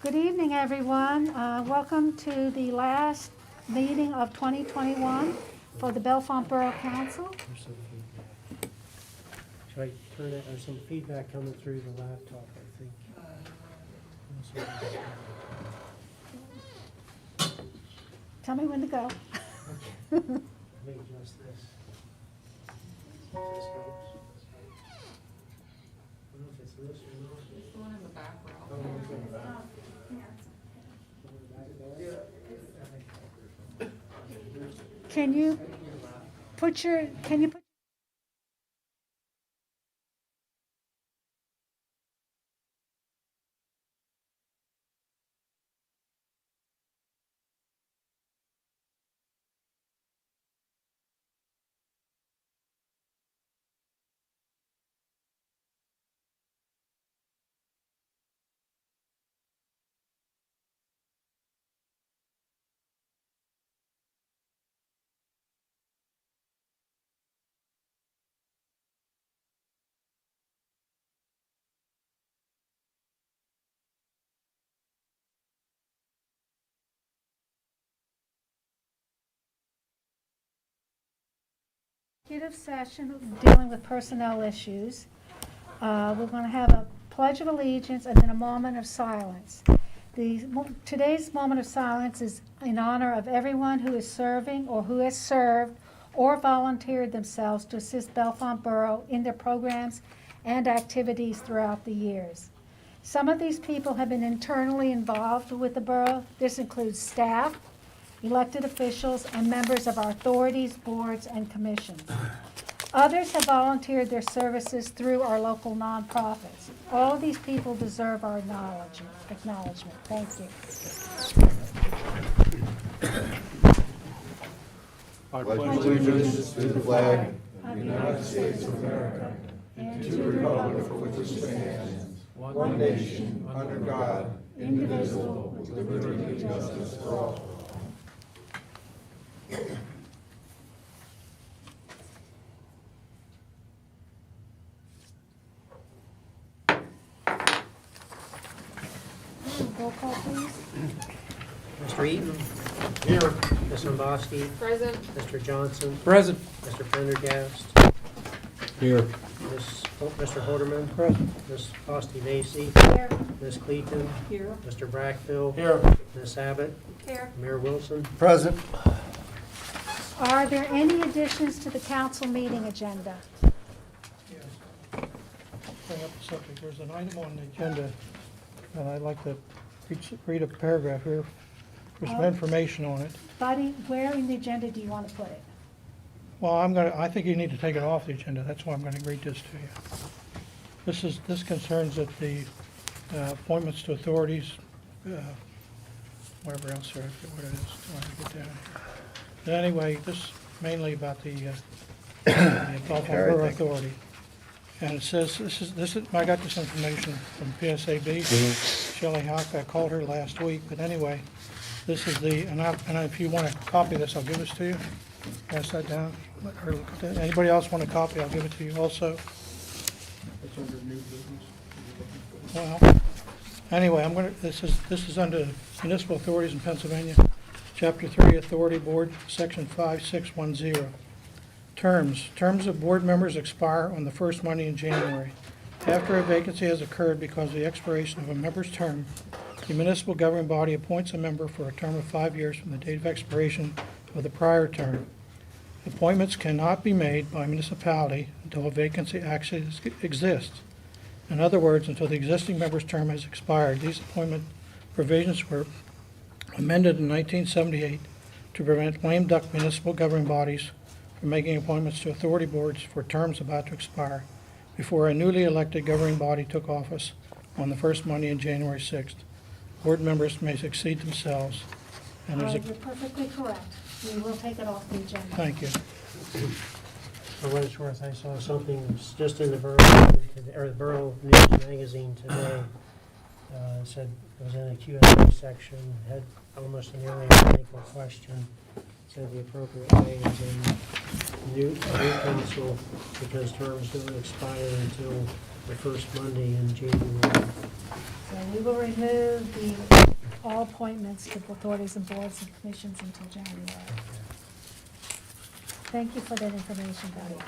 Good evening, everyone. Welcome to the last meeting of 2021 for the Bellefonte Borough Council. There's some feedback. Should I turn it? There's some feedback coming through the laptop, I think. Tell me when to go. Let me adjust this. This goes. I don't know if it's this or not. It's the one in the background. Oh, it's in the back. Can you put executive session dealing with personnel issues. We're going to have a pledge of allegiance and then a moment of silence. Today's moment of silence is in honor of everyone who is serving or who has served or volunteered themselves to assist Bellefonte Borough in their programs and activities throughout the years. Some of these people have been internally involved with the borough. This includes staff, elected officials, and members of our authorities, boards, and commissions. Others have volunteered their services through our local nonprofits. All of these people deserve our acknowledgement. Thank you. I pledge allegiance to the flag of the United States of America and to the republic for which it stands, one nation, under God, indivisible, with liberty and justice for all. Roll call, please. Mr. Eaton? Here. Ms. Lomboski? Present. Mr. Johnson? Present. Mr. Prendergast? Here. Mr. Holderman? Present. Ms. Fosti Macy? Here. Ms. Cleaton? Here. Mr. Brackville? Here. Ms. Abbott? Here. Mayor Wilson? Present. Are there any additions to the council meeting agenda? Yes. Bring up the subject. There's an item on the agenda, and I'd like to read a paragraph here for some information on it. Buddy, where in the agenda do you want to put it? Well, I think you need to take it off the agenda. That's why I'm gonna read this to you. This concerns that the appointments to authorities, whatever else there, I forget what it is. I want to get down here. But anyway, this mainly about the Bellefonte Borough Authority. And it says, I got this information from PSAB. Shelley Houck, I called her last week, but anyway, this is and if you want to copy this, I'll give this to you. Pass that down, let her look at that. Anybody else want a copy, I'll give it to you also. It's under new business. Well, anyway, this is under municipal authorities in Pennsylvania, Chapter 3, Authority Board, Section 5610. Terms of board members expire on the first Monday in January. After a vacancy has occurred because of the expiration of a member's term, the municipal governing body appoints a member for a term of 5 years from the date of expiration of the prior term. Appointments cannot be made by a municipality until a vacancy actually exists. In other words, until the existing member's term has expired. These appointment provisions were amended in 1978 to prevent lame duck municipal governing bodies from making appointments to authority boards for terms about to expire before a newly elected governing body took office on the first Monday in January 6th. Board members may succeed themselves. And there's You're perfectly correct. We will take it off the agenda. Thank you. For what it's worth, I saw something that's just in the Borough News magazine today. It said it was in a Q&A section, had almost a nearly identical question. Said the appropriate way is in new council because terms don't expire until the first Monday in January. So we will remove the all appointments to authorities and boards and commissions until January. Thank you for that information, Betty.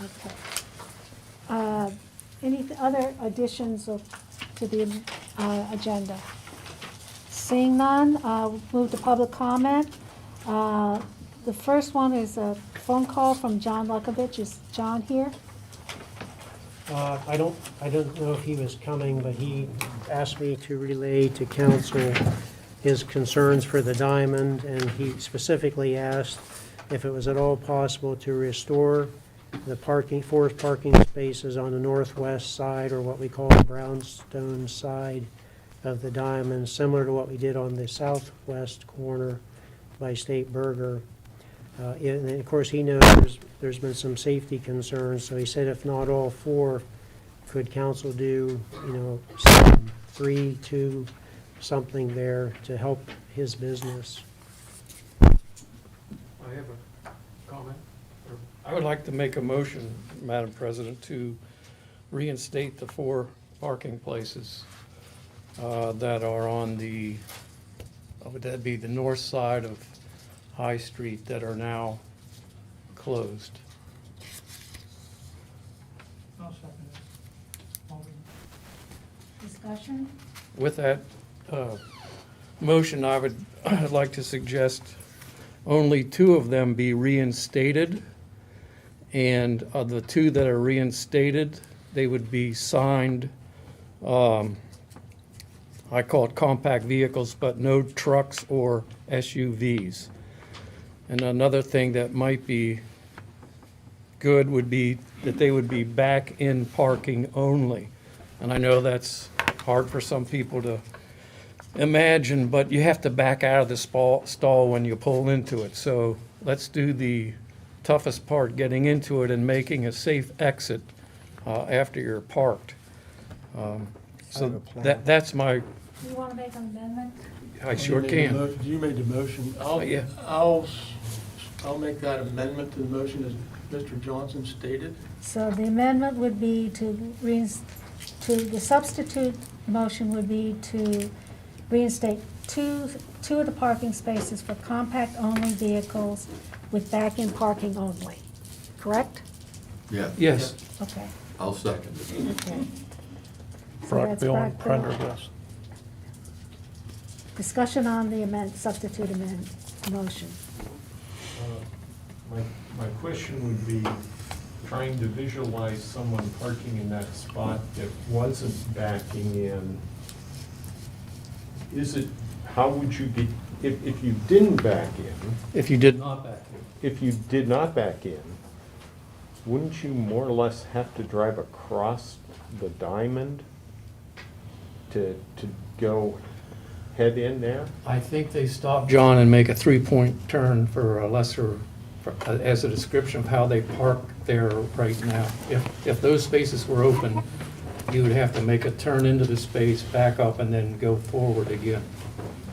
Okay. Any other additions to the agenda? Seeing none, we'll move to public comment. The first one is a phone call from John Lukovich. Is John here? I don't know if he was coming, but he asked me to relay to council his concerns for the diamond, and he specifically asked if it was at all possible to restore the forced parking spaces on the northwest side, or what we call the brownstone side of the diamond, similar to what we did on the southwest corner by State Burger. And of course, he knows there's been some safety concerns, so he said if not all four, could council do, some 3, 2, something there to help his business. I have a comment. I would like to make a motion, Madam President, to reinstate the 4 parking places that are on the, would that be the north side of High Street that are now closed. I'll second it. Discussion? With that motion, I'd like to suggest only 2 of them be reinstated. And of the 2 that are reinstated, they would be signed, I call it compact vehicles, but no trucks or SUVs. And another thing that might be good would be that they would be back in parking only. And I know that's hard for some people to imagine, but you have to back out of the stall when you pull into it. So let's do the toughest part, getting into it and making a safe exit after you're parked. So that's my, Do you want to make an amendment? I sure can. You made the motion. Yeah. I'll make that amendment to the motion as Mr. Johnson stated. So the amendment would be the substitute motion would be to reinstate two of the parking spaces for compact-only vehicles with back-in parking only, correct? Yeah. Yes. Okay, I'll second it. okay. Front bill and Brock Bill. Prendergast. Discussion on the substitute motion. My question would be, trying to visualize someone parking in that spot that wasn't backing in. How would you get, if you didn't back in, If you did not back in. if you did not back in, wouldn't you more or less have to drive across the diamond to go head in there? I think they stop John and make a 3-point turn for a lesser, as a description of how they park there right now. If those spaces were open, you would have to make a turn into the space, back up, and then go forward again.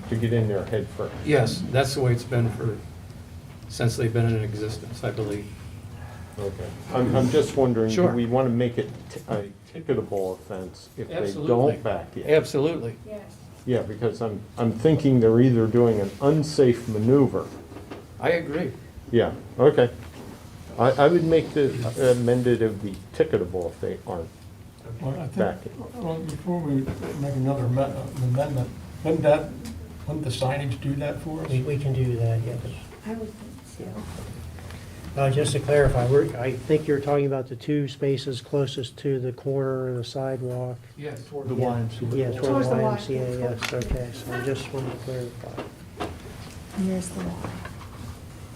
To get in there head first? Yes, that's the way it's been since they've been in existence, I believe. Okay. I'm just wondering, do Sure. we want to make it a ticketable offense if they Absolutely. don't back in? Absolutely. Yes. Yeah, because I'm thinking they're either doing an unsafe maneuver. I agree. Yeah, okay. I would make the amended of the ticketable if they aren't Well, I think, backing. well, before we make another amendment, wouldn't the signage do that for us? We can do that, yes. I would think so. Just to clarify, I think you're talking about the 2 spaces closest to the corner of the sidewalk. Yes. The YMCA. Yeah, toward Towards the the YMCA, yes, okay, so I just wanted to clarify. And there's the line.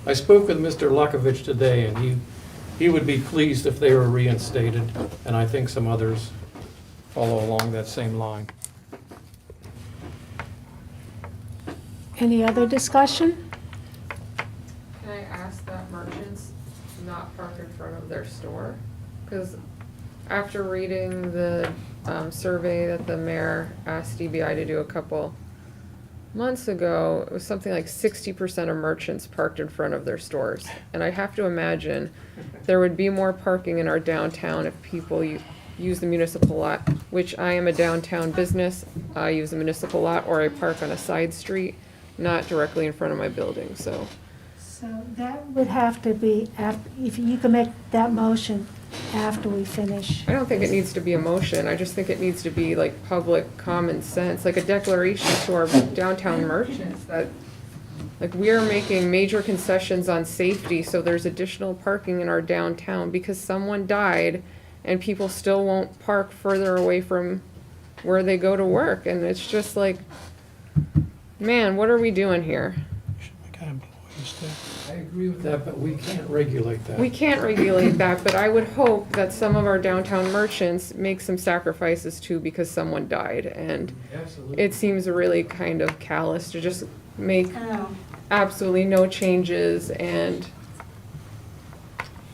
I spoke with Mr. Lukovich today, and he would be pleased if they were reinstated, and I think some others follow along that same line. Any other discussion? Can I ask that merchants not park in front of their store? Because after reading the survey that the mayor asked DBI to do a couple months ago, it was something like 60% of merchants parked in front of their stores. And I have to imagine there would be more parking in our downtown if people use the municipal lot, which I am a downtown business. I use the municipal lot, or I park on a side street, not directly in front of my building, so. So that would have to be, if you can make that motion after we finish. I don't think it needs to be a motion, I just think it needs to be like public common sense, like a declaration to our downtown merchants that, like, we are making major concessions on safety, so there's additional parking in our downtown because someone died and people still won't park further away from where they go to work, and it's just like, man, what are we doing here? Should make an employee step. I agree with that, but we can't regulate that. We can't regulate that, but I would hope that some of our downtown merchants make some sacrifices too because someone died, and Absolutely. it seems really kind of callous to just make absolutely no changes, and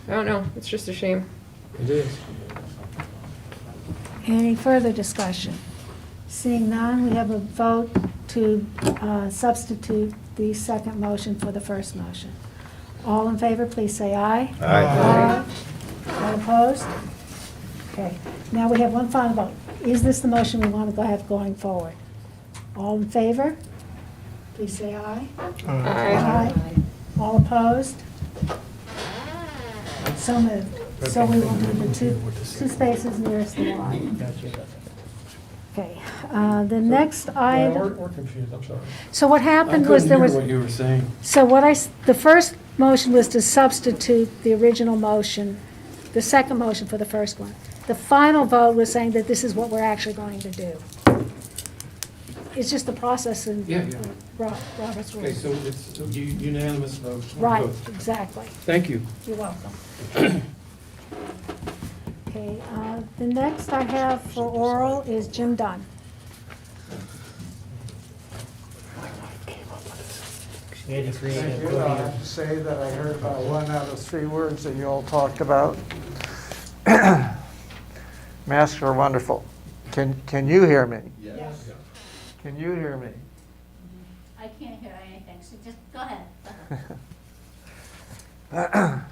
I don't know, it's just a shame. It is. Any further discussion? Seeing none, we have a vote to substitute the second motion for the first motion. All in favor, please say aye. Aye. All opposed? Okay, now we have one final vote. Is this the motion we want to go have going forward? All in favor? Please say aye. Aye. All opposed? So moved. So we will do the two spaces nearest the line. Okay, the next Yeah, item, we're confused, I'm sorry. so what I happened was couldn't there hear was, what you were saying. so the first motion was to substitute the original motion, the second motion for the first one. The final vote was saying that this is what we're actually going to do. It's just the process in Yeah, yeah. Robert's Okay, rules. so it's a unanimous vote. Right, Vote. exactly. Thank you. You're welcome. Okay, the next I have for oral is Jim Dunn. 83 Thank and you. I 40. have to say that I heard about 1 out of 3 words that you all talked about. Masks are wonderful. Can you hear me? Yes. Can you hear me? I can't hear anything, so just go ahead.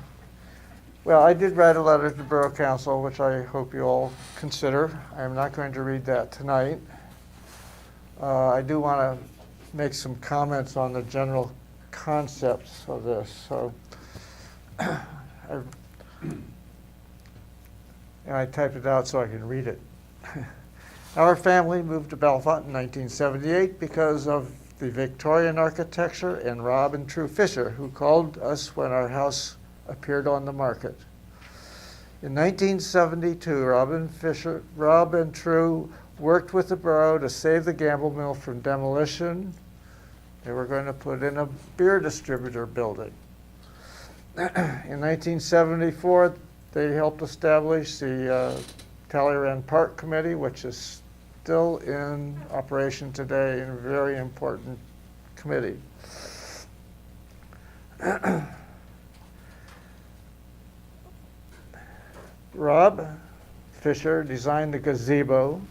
Well, I did write a letter to Borough Council, which I hope you all consider. I am not going to read that tonight. I do want to make some comments on the general concepts of this. So, and I typed it out so I can read it. Our family moved to Bellefonte in 1978 because of the Victorian architecture and Rob and True Fisher, who called us when our house appeared on the market. In 1972, Rob and True worked with the borough to save the Gamble Mill from demolition. They were going to put in a beer distributor building. In 1974, they helped establish the Talleyrand Park Committee, which is still in operation today and a very important committee. Rob Fisher designed the gazebo.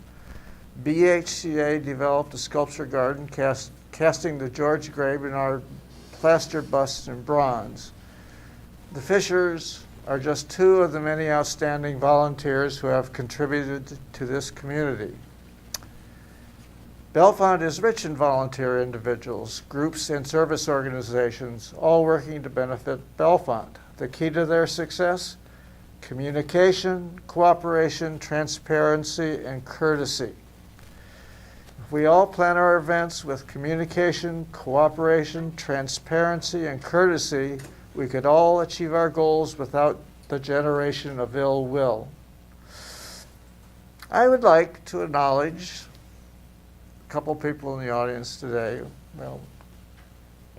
BHCA developed a sculpture garden casting the George Grabe in our plaster busts in bronze. The Fishers are just 2 of the many outstanding volunteers who have contributed to this community. Bellefonte is rich in volunteer individuals, groups, and service organizations, all working to benefit Bellefonte. The key to their success? Communication, cooperation, transparency, and courtesy. If we all plan our events with communication, cooperation, transparency, and courtesy, we could all achieve our goals without the generation of ill will. I would like to acknowledge a couple people in the audience today. Well,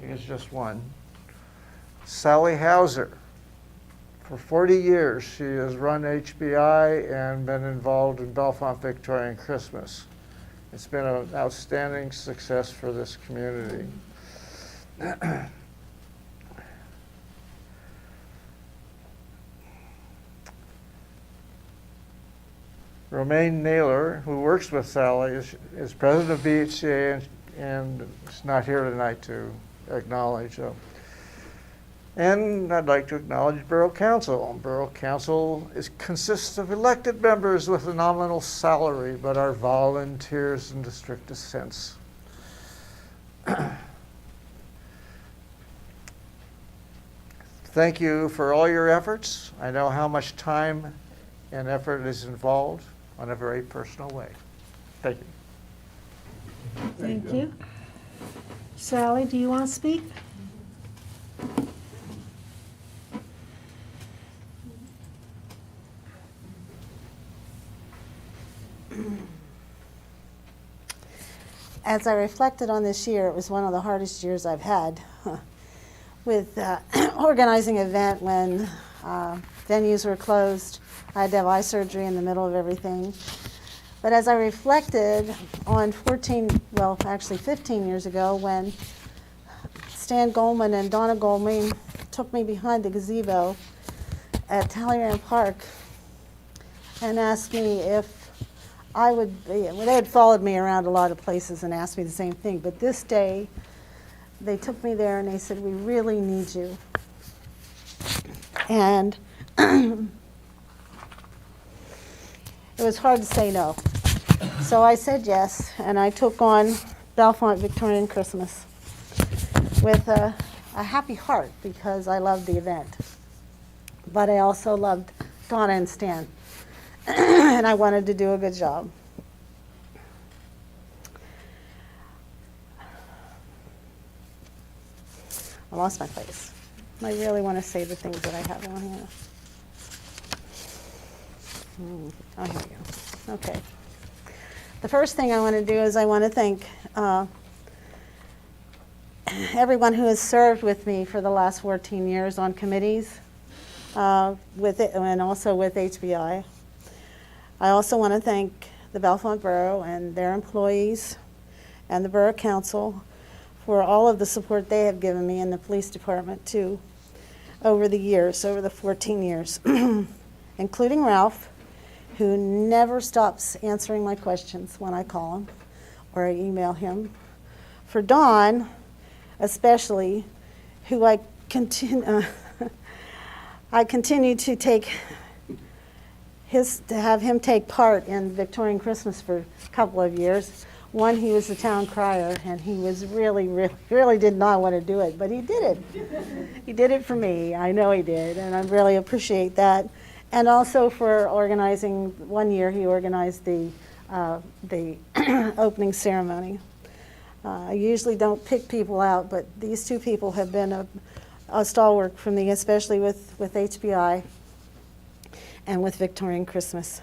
I guess just one. Sally Hauser. For 40 years, she has run HBI and been involved in Bellefonte Victorian Christmas. It's been an outstanding success for this community. Romaine Naylor, who works with Sally, is president of BHCA and is not here tonight to acknowledge them. And I'd like to acknowledge Borough Council. Borough Council consists of elected members with a nominal salary, but are volunteers in the strictest sense. Thank you for all your efforts. I know how much time and effort is involved on a very personal way. Thank you. Thank you. Sally, do you want to speak? As I reflected on this year, it was one of the hardest years I've had with organizing an event when venues were closed. I had to have eye surgery in the middle of everything. But as I reflected on 15 years ago, when Stan Goldman and Donna Goldman took me behind the gazebo at Talleyrand Park and asked me if I would be, well, they had followed me around a lot of places and asked me the same thing, but this day they took me there and they said, we really need you. And it was hard to say no. So I said yes, and I took on Bellefonte Victorian Christmas with a happy heart because I loved the event. But I also loved Donna and Stan, and I wanted to do a good job. I lost my place. I really want to say the things that I have on here. Oh, here we go. Okay. The first thing I want to do is I want to thank everyone who has served with me for the last 14 years on committees with it, and also with HBI. I also want to thank the Bellefonte Borough and their employees and the Borough Council for all of the support they have given me, and the police department too, over the years, over the 14 years, including Ralph, who never stops answering my questions when I call him or I email him. For Don, especially, who I continue to have him take part in Victorian Christmas for a couple of years. One, he was the town crier, and he was really did not want to do it, but he did it. He did it for me. I know he did, and I really appreciate that. And also for organizing, one year he organized the opening ceremony. I usually don't pick people out, but these two people have been a stalwart for me, especially with HBI and with Victorian Christmas.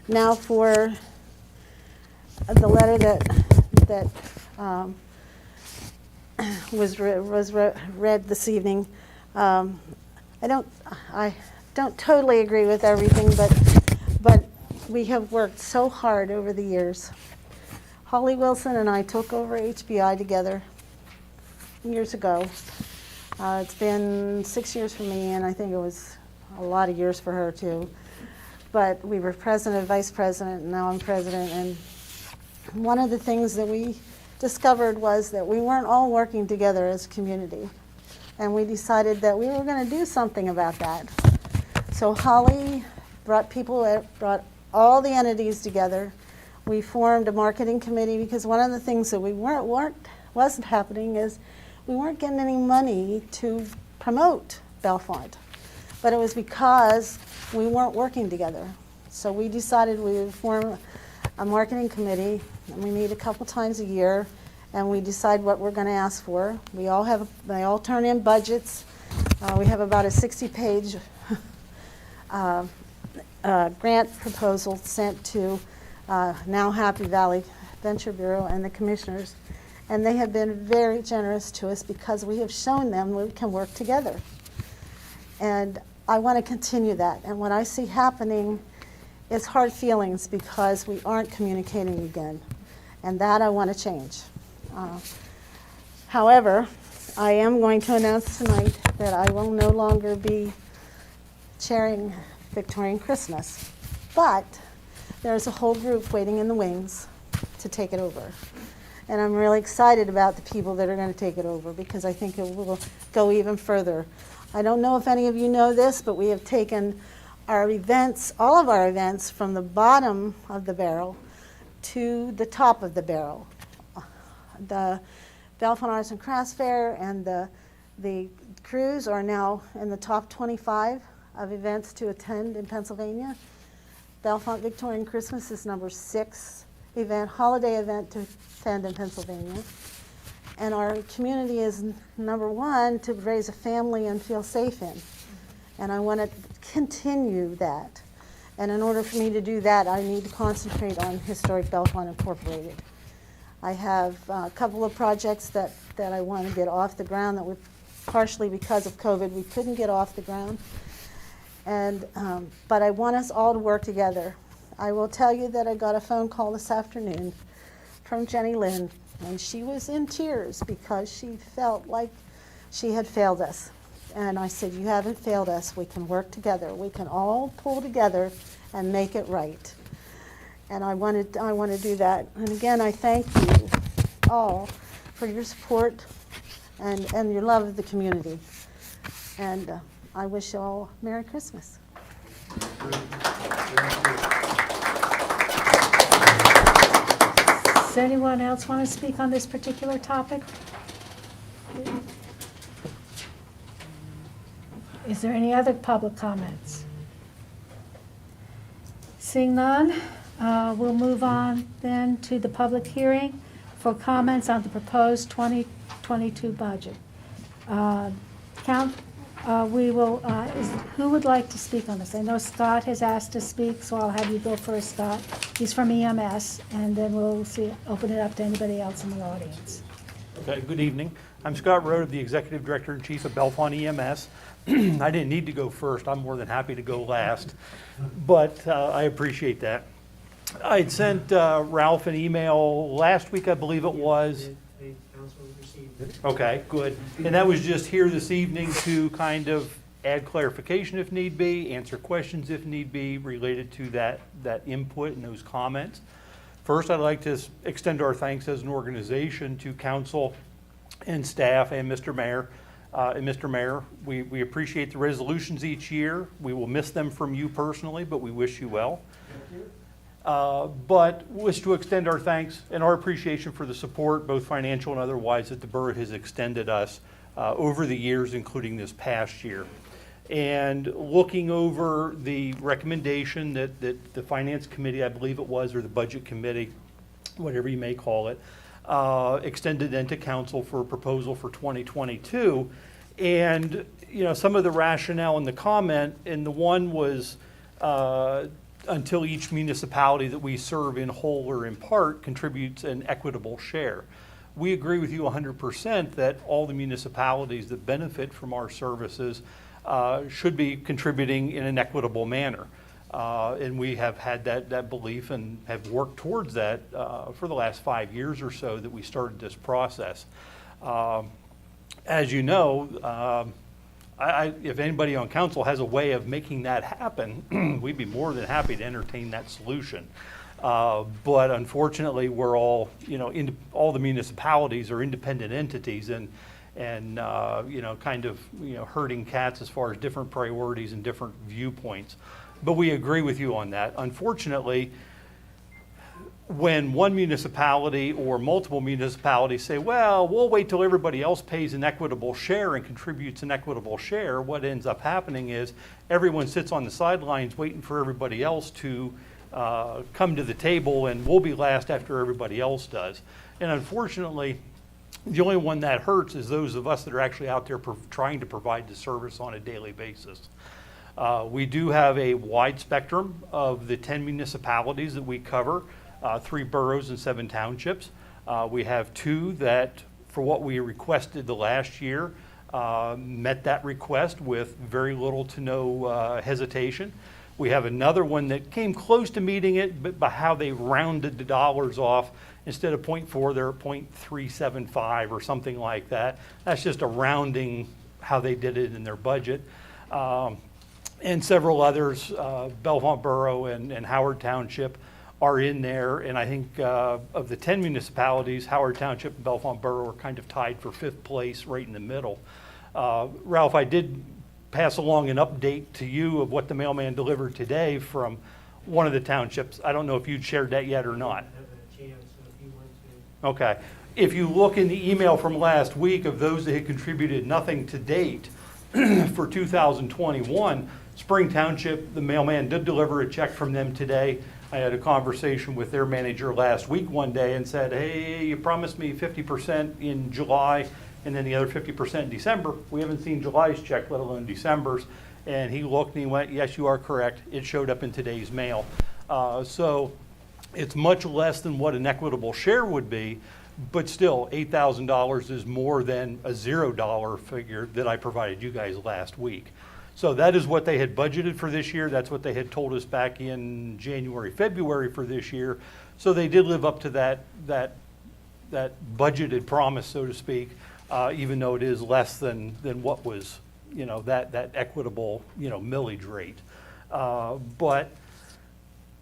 Now for the letter that was read this evening. I don't totally agree with everything, but we have worked so hard over the years. Holly Wilson and I took over HBI together years ago. It's been 6 years for me, and I think it was a lot of years for her too. But we were president, vice president, and now I'm president. And one of the things that we discovered was that we weren't all working together as a community. And we decided that we were going to do something about that. So Holly brought all the entities together. We formed a marketing committee because one of the things that wasn't happening is we weren't getting any money to promote Bellefonte. But it was because we weren't working together. So we decided we would form a marketing committee, and we meet a couple times a year, and we decide what we're going to ask for. They all turn in budgets. We have about a 60-page grant proposal sent to now Happy Valley Venture Bureau and the commissioners, and they have been very generous to us because we have shown them we can work together. And I want to continue that. And what I see happening is hard feelings because we aren't communicating again. And that I want to change. However, I am going to announce tonight that I will no longer be chairing Victorian Christmas. But there's a whole group waiting in the wings to take it over. And I'm really excited about the people that are going to take it over because I think it will go even further. I don't know if any of you know this, but we have taken our events, all of our events, from the bottom of the barrel to the top of the barrel. The Bellefonte Arts and Crafts Fair and the cruise are now in the top 25 of events to attend in Pennsylvania. Bellefonte Victorian Christmas is number 6 holiday event to attend in Pennsylvania. And our community is number 1 to raise a family and feel safe in. And I want to continue that. And in order for me to do that, I need to concentrate on Historic Bellefonte Incorporated. I have a couple of projects that I want to get off the ground that were partially because of COVID, we couldn't get off the ground. And, but I want us all to work together. I will tell you that I got a phone call this afternoon from Jenny Lynn, and she was in tears because she felt like she had failed us. And I said, you haven't failed us. We can work together. We can all pull together and make it right. And I want to do that. And again, I thank you all for your support and your love of the community. And I wish you all Merry Christmas. Does anyone else want to speak on this particular topic? Is there any other public comments? Seeing none, we'll move on then to the public hearing for comments on the proposed 2022 budget. Who would like to speak on this? I know Scott has asked to speak, so I'll have you go first, Scott. He's from EMS, and then we'll open it up to anybody else in the audience. Okay, good evening. I'm Scott Rode, the Executive Director and Chief of Bellefonte EMS. I didn't need to go first. I'm more than happy to go last, but I appreciate that. I'd sent Ralph an email last week, I believe it was. The council received it. Okay, good. And that was just here this evening to kind of add clarification if need be, answer questions if need be related to that input and those comments. First, I'd like to extend our thanks as an organization to council and staff and Mr. Mayor. Mr. Mayor, we appreciate the resolutions each year. We will miss them from you personally, but we wish you well. But wish to extend our thanks and our appreciation for the support, both financial and otherwise, that the borough has extended us over the years, including this past year. And looking over the recommendation that the Finance Committee, I believe it was, or the Budget Committee, whatever you may call it, extended then to council for a proposal for 2022. And, you know, some of the rationale in the comment, and the one was until each municipality that we serve in whole or in part contributes an equitable share. We agree with you 100% that all the municipalities that benefit from our services should be contributing in an equitable manner. And we have had that belief and have worked towards that for the last 5 years or so that we started this process. As you know, if anybody on council has a way of making that happen, we'd be more than happy to entertain that solution. But unfortunately, we're all, you know, all the municipalities are independent entities and you know, kind of, you know, herding cats as far as different priorities and different viewpoints. But we agree with you on that. Unfortunately, when one municipality or multiple municipalities say, well, we'll wait till everybody else pays an equitable share and contributes an equitable share, what ends up happening is everyone sits on the sidelines waiting for everybody else to come to the table, and we'll be last after everybody else does. And unfortunately, the only one that hurts is those of us that are actually out there trying to provide the service on a daily basis. We do have a wide spectrum of the 10 municipalities that we cover, 3 boroughs and 7 townships. We have 2 that, for what we requested the last year, met that request with very little to no hesitation. We have another one that came close to meeting it, but by how they rounded the dollars off, instead of 0.4, they're at 0.375 or something like that. That's just a rounding how they did it in their budget. And several others, Bellefonte Borough and Howard Township, are in there, and I think of the 10 municipalities, Howard Township and Bellefonte Borough are kind of tied for 5th place, right in the middle. Ralph, I did pass along an update to you of what the mailman delivered today from one of the townships. I don't know if you'd shared that yet or not. Have a chance, so if you want to. Okay. If you look in the email from last week of those that had contributed nothing to date for 2021, Spring Township, the mailman did deliver a check from them today. I had a conversation with their manager last week one day and said, hey, you promised me 50% in July and then the other 50% in December. We haven't seen July's check, let alone December's. And he looked and he went, yes, you are correct. It showed up in today's mail. So it's much less than what an equitable share would be, but still $8,000 is more than a $0 figure that I provided you guys last week. So that is what they had budgeted for this year. That's what they had told us back in January, February for this year. So they did live up to that budgeted promise, so to speak, even though it is less than what was, that equitable, millage rate. But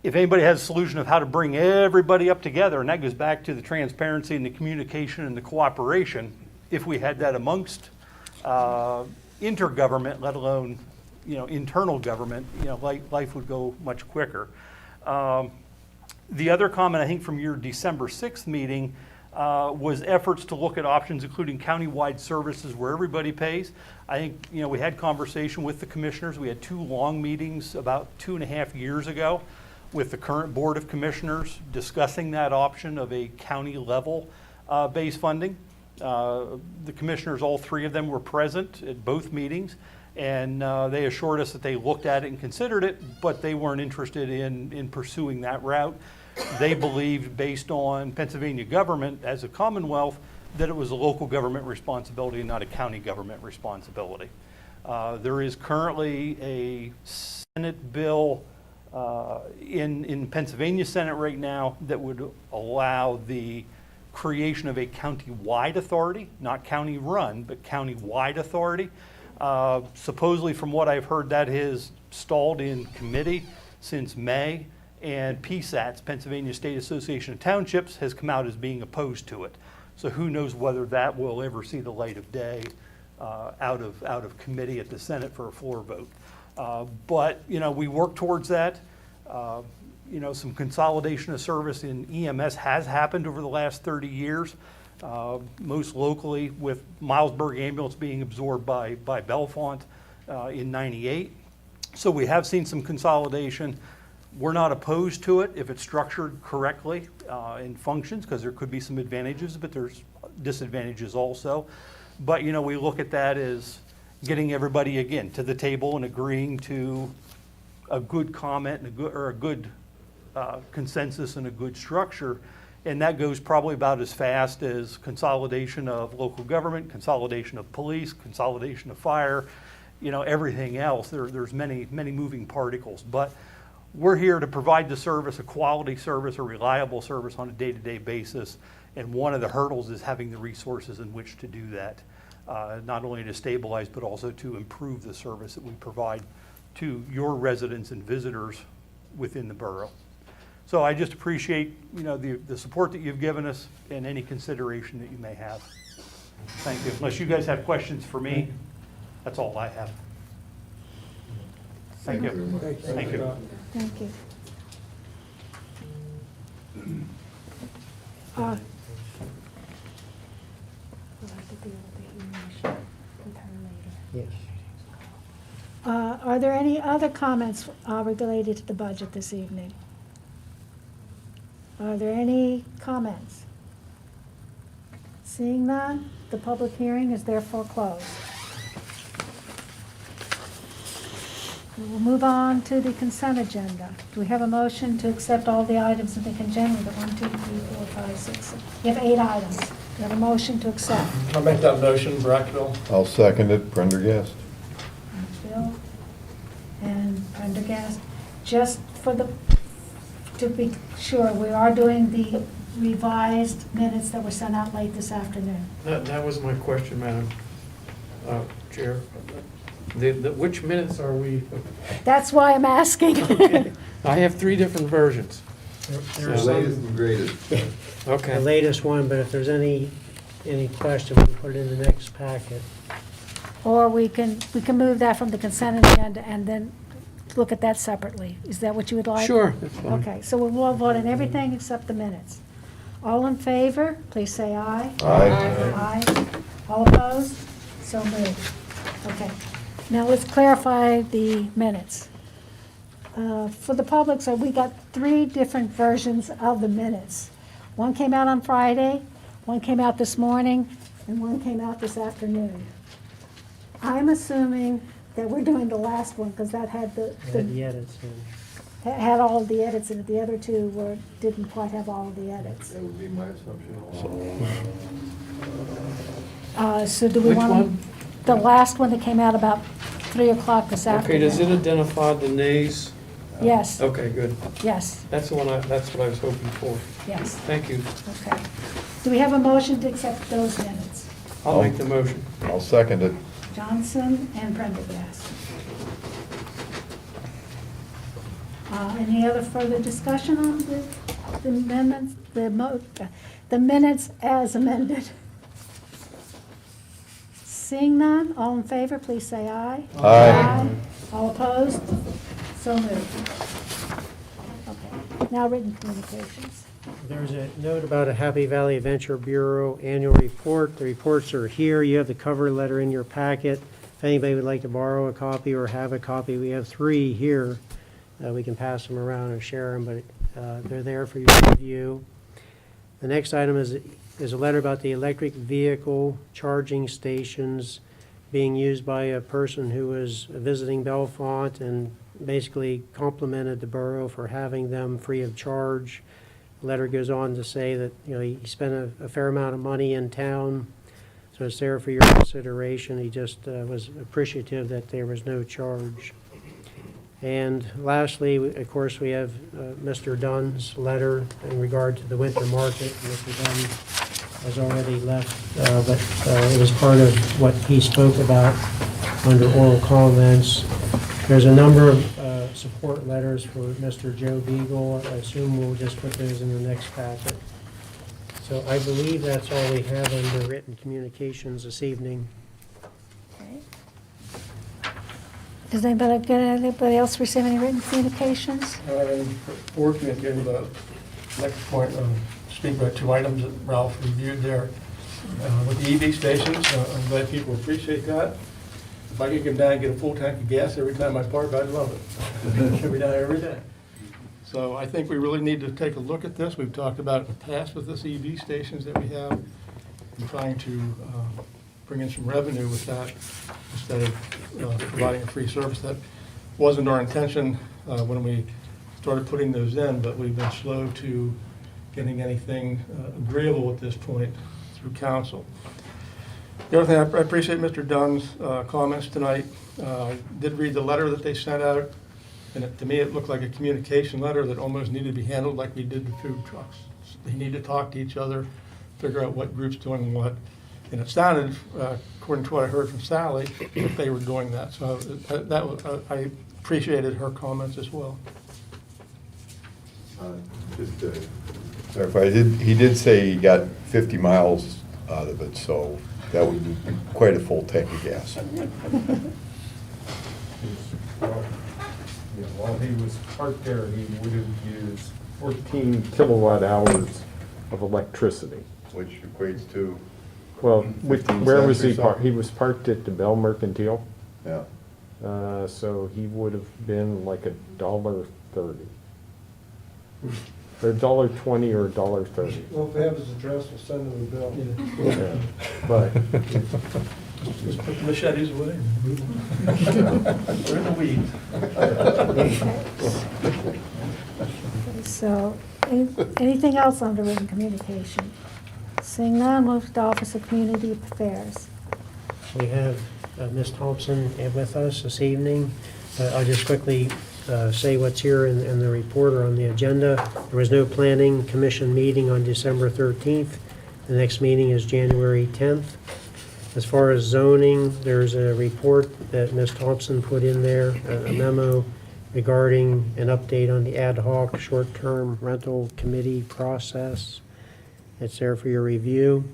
if anybody has a solution of how to bring everybody up together, and that goes back to the transparency and the communication and the cooperation, if we had that amongst intergovernment, let alone, internal government, life would go much quicker. The other comment, I think, from your December 6th meeting was efforts to look at options, including countywide services where everybody pays. I think, we had conversation with the commissioners. We had 2 long meetings about 2.5 years ago with the current Board of Commissioners discussing that option of a county level base funding. The commissioners, all 3 of them, were present at both meetings, and they assured us that they looked at it and considered it, but they weren't interested in pursuing that route. They believed, based on Pennsylvania government as a commonwealth, that it was a local government responsibility and not a county government responsibility. There is currently a Senate bill in Pennsylvania Senate right now that would allow the creation of a county-wide authority, not county-run, but county-wide authority. Supposedly, from what I've heard, that has stalled in committee since May, and PSATs, Pennsylvania State Association of Townships, has come out as being opposed to it. So who knows whether that will ever see the light of day out of committee at the Senate for a floor vote. But we work towards that. Some consolidation of service in EMS has happened over the last 30 years, most locally with Milesburg Ambulance being absorbed by Bellefonte in '98. So we have seen some consolidation. We're not opposed to it if it's structured correctly and functions, because there could be some advantages, but there's disadvantages also. But we look at that as getting everybody again to the table and agreeing to a good comment and a good consensus and a good structure, and that goes probably about as fast as consolidation of local government, consolidation of police, consolidation of fire, everything else. There's many moving particles, but we're here to provide the service, a quality service, a reliable service on a day-to-day basis, and one of the hurdles is having the resources in which to do that. Not only to stabilize, but also to improve the service that we provide to your residents and visitors within the borough. So I just appreciate, the support that you've given us and any consideration that you may have. Thank you. Unless you guys have questions for me, that's all I have. Thank you. Thank you. Thank you. Yes. Are there any other comments related to the budget this evening? Are there any comments? Seeing none, the public hearing is therefore closed. We will move on to the consent agenda. Do we have a motion to accept all the items in the consent agenda? 1, 2, 3, 4, 5, 6. You have 8 items. We have a motion to accept. I'll make that motion, Brackville. I'll second it, Prendergast. Bill and Prendergast. Just to be sure, we are doing the revised minutes that were sent out late this afternoon. That was my question, Madam Chair. Which minutes are we? That's why I'm asking. I have 3 different versions. There's The latest some, and greatest. the Okay. latest one, but if there's any question, we can put it in the next packet. Or we can move that from the consent agenda and then look at that separately. Is that what you would like? Sure, that's fine. Okay, so we'll vote on everything except the minutes. All in favor, please say aye. Aye. Aye. All opposed? So moved. Okay. Now let's clarify the minutes. For the public, so we got 3 different versions of the minutes. One came out on Friday, one came out this morning, and one came out this afternoon. I'm assuming that we're doing the last one because that had The edits in. had all of the edits in it. The other 2 didn't quite have all of the edits. That would be my assumption also. So do we Which want one? the last one that came out about 3 o'clock this Okay, afternoon? does it identify the nays? Yes, Okay, good. yes, That's what I was hoping for. yes. Thank you. Okay. Do we have a motion to accept those minutes? I'll make the motion. I'll second it. Johnson and Prendergast. Any other further discussion on the amendments, the minutes as amended? Seeing none, all in favor, please say aye. Aye. All opposed? So moved. Okay, now written communications. There's a note about a Happy Valley Adventure Bureau annual report. The reports are here. You have the cover letter in your packet. If anybody would like to borrow a copy or have a copy, we have 3 here. We can pass them around or share them, but they're there for you to review. The next item is a letter about the electric vehicle charging stations being used by a person who was visiting Bellefonte and basically complimented the borough for having them free of charge. The letter goes on to say that, he spent a fair amount of money in town, so it's there for your consideration. He just was appreciative that there was no charge. And lastly, of course, we have Mr. Dunn's letter in regard to the winter market. Mr. Dunn has already left, but it was part of what he spoke about under oral comments. There's a number of support letters for Mr. Joe Beagle. I assume we'll just put those in the next packet. So I believe that's all we have under written communications this evening. Okay. Does anybody else receive any written communications? I'm fortunate to give the next point, speak about 2 items that Ralph reviewed there. With the EV stations, I'm glad people appreciate that. If I could come down and get a full tank of gas every time I park, I'd love it. Every day. So I think we really need to take a look at this. We've talked about it in the past with this EV stations that we have, and trying to bring in some revenue with that instead of providing a free service. That wasn't our intention when we started putting those in, but we've been slow to getting anything agreeable at this point through council. The other thing, I appreciate Mr. Dunn's comments tonight. I did read the letter that they sent out, and to me, it looked like a communication letter that almost needed to be handled like we did the food trucks. They need to talk to each other, figure out what group's doing what. And it sounded, according to what I heard from Sally, that they were doing that. So I appreciated her comments as well. Just to clarify, he did say he got 50 miles out of it, so that would be quite a full tank of gas. While he was parked there, he would have used 14 kilowatt hours of electricity. Which equates to, Well, 15 where was cents or he parked? something? He was parked at the Bell Mercantile, yeah. so he would have been like $1.30. Or $1.20 or $1.30. Well, if they have his address, we'll send him a bill. Yeah. But Just put the machetes away. We're in the weeds. So, anything else under written communication? Seeing none, move to Office of Community Affairs. We have Ms. Thompson with us this evening. I'll just quickly say what's here in the report or on the agenda. There was no planning commission meeting on December 13th. The next meeting is January 10th. As far as zoning, there's a report that Ms. Thompson put in there, a memo regarding an update on the ad hoc short-term rental committee process. It's there for your review.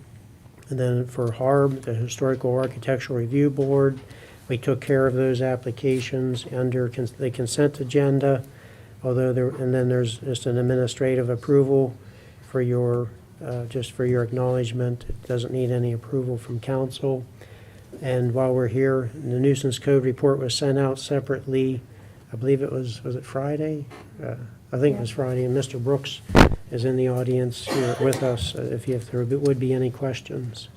And then for HARB, the Historical Architectural Review Board, we took care of those applications under the consent agenda, although and then there's just an administrative approval for your, just for your acknowledgement. It doesn't need any approval from council. And while we're here, the nuisance code report was sent out separately. I believe it was it Friday? I think it was Friday, and Mr. Brooks is in the audience here with us if there would be any questions.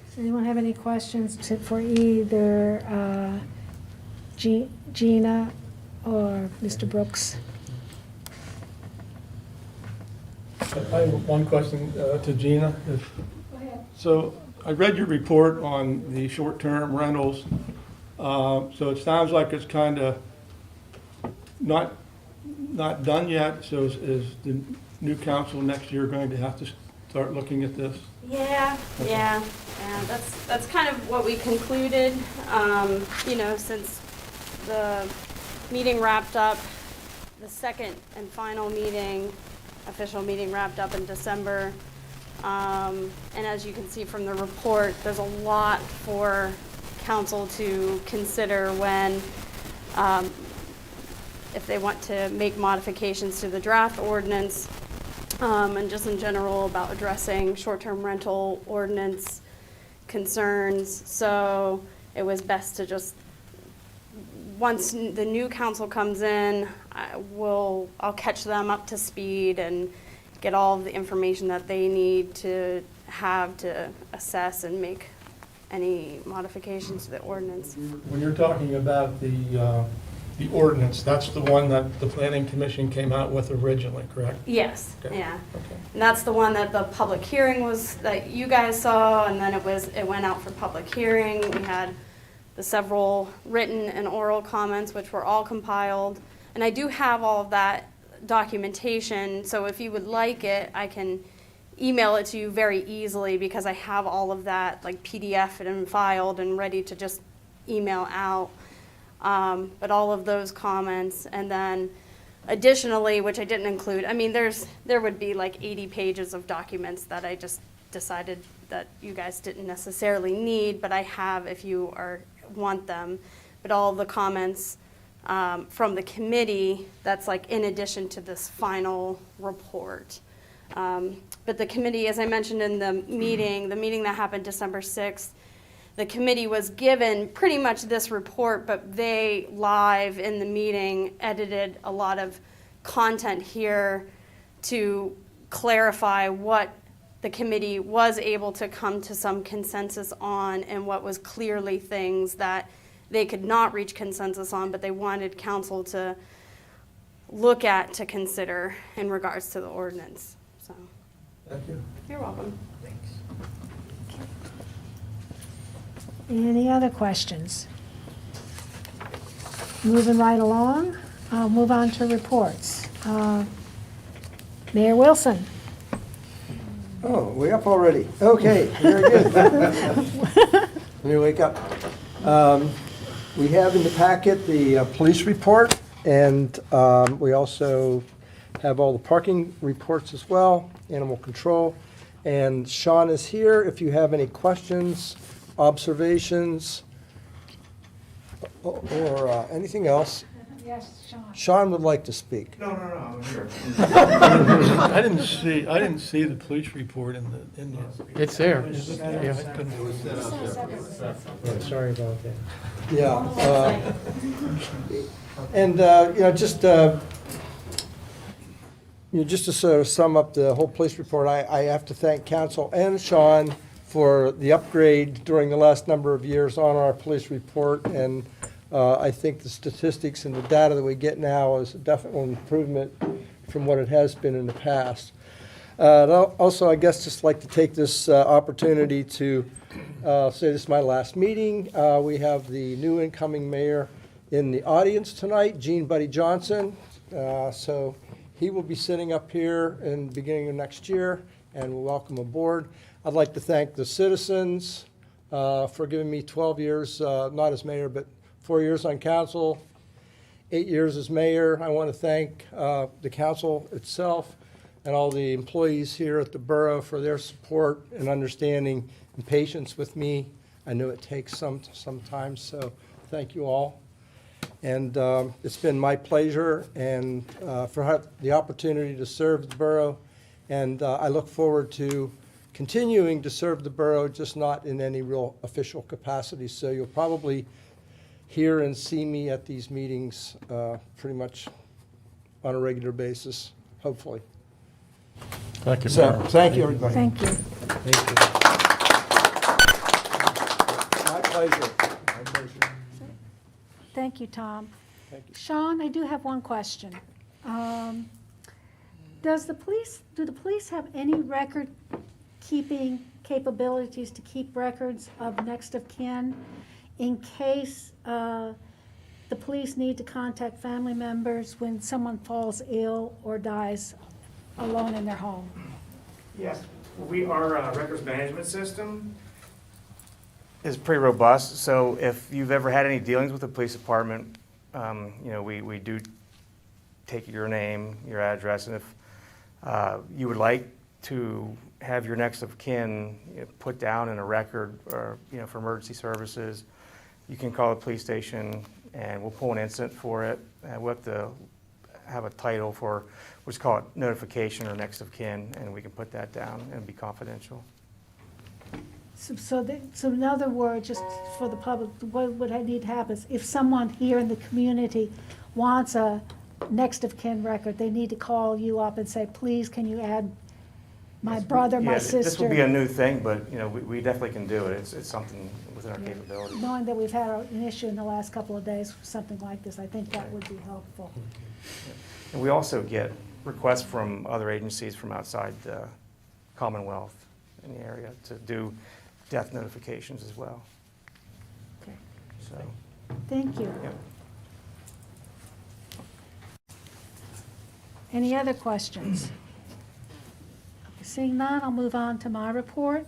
Does anyone have any questions for either Gina or Mr. Brooks? I have one question to Gina. Go ahead. So I read your report on the short-term rentals. So it sounds like it's kind of not done yet. So is the new council next year going to have to start looking at this? Yeah. That's kind of what we concluded. Since the meeting wrapped up, the second and final official meeting wrapped up in December. And as you can see from the report, there's a lot for council to consider when, if they want to make modifications to the draft ordinance, and just in general about addressing short-term rental ordinance concerns. So it was best to just, once the new council comes in, I'll catch them up to speed and get all of the information that they need to have to assess and make any modifications to the ordinance. When you're talking about the ordinance, that's the one that the planning commission came out with originally, correct? Yes, Okay. yeah. Okay. And that's the one that the public hearing was, that you guys saw, and then it went out for public hearing. We had the several written and oral comments, which were all compiled. And I do have all of that documentation, so if you would like it, I can email it to you very easily because I have all of that like PDF and filed and ready to just email out. But all of those comments, and then additionally, which I didn't include, I mean, there would be like 80 pages of documents that I just decided that you guys didn't necessarily need, but I have if you want them. But all of the comments from the committee, that's like in addition to this final report. But the committee, as I mentioned in the meeting that happened December 6th, the committee was given pretty much this report, but they live in the meeting edited a lot of content here to clarify what the committee was able to come to some consensus on and what was clearly things that they could not reach consensus on, but they wanted council to look at, to consider in regards to the ordinance. So, Thank you. you're welcome. Any other questions? Moving right along, I'll move on to reports. Mayor Wilson. Oh, we up already? Okay, very good. Let me wake up. We have in the packet the police report, and we also have all the parking reports as well, animal control. And Sean is here if you have any questions, observations, or anything else. Yes, Sean. Sean would like to speak. No, I'm here. I didn't see the police report in the. It's there. Yeah, I couldn't. Yeah, sorry about that. Yeah. And, just to sort of sum up the whole police report, I have to thank council and Sean for the upgrade during the last number of years on our police report. And I think the statistics and the data that we get now is a definite improvement from what it has been in the past. And also, I guess, just like to take this opportunity to say this is my last meeting. We have the new incoming mayor in the audience tonight, Gene Buddy Johnson. So he will be sitting up here in the beginning of next year, and we'll welcome aboard. I'd like to thank the citizens for giving me 12 years, not as mayor, but 4 years on council, 8 years as mayor. I want to thank the council itself and all the employees here at the borough for their support and understanding and patience with me. I know it takes some time, so thank you all. And it's been my pleasure and for the opportunity to serve the borough. And I look forward to continuing to serve the borough, just not in any real official capacity. So you'll probably hear and see me at these meetings pretty much on a regular basis, hopefully. Thank you, So, Mayor. thank you, everybody. Thank you. Thank you. My pleasure. My pleasure. Thank you, Tom. Thank you. Sean, I do have one question. Do the police have any record-keeping capabilities to keep records of next of kin in case the police need to contact family members when someone falls ill or dies alone in their home? Yes, our records management system is pretty robust. So if you've ever had any dealings with the police department, we do take your name, your address, and if you would like to have your next of kin put down in a record or for emergency services, you can call the police station and we'll pull an incident for it. We'll have to have a title for what's called notification or next of kin, and we can put that down and be confidential. So in other words, just for the public, what would need to happen is if someone here in the community wants a next of kin record, they need to call you up and say, please, can you add my brother, my sister? This will be a new thing, but we definitely can do it. It's something within our capability. Knowing that we've had an issue in the last couple of days for something like this, I think that would be helpful. And we also get requests from other agencies from outside the Commonwealth in the area to do death notifications as well. Okay. So, Thank you. yeah. Any other questions? Seeing none, I'll move on to my report.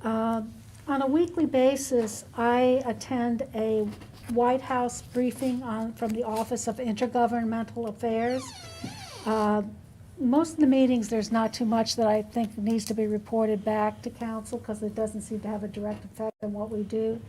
On a weekly basis, I attend a White House briefing from the Office of Intergovernmental Affairs. Most of the meetings, there's not too much that I think needs to be reported back to council because it doesn't seem to have a direct effect on what we do.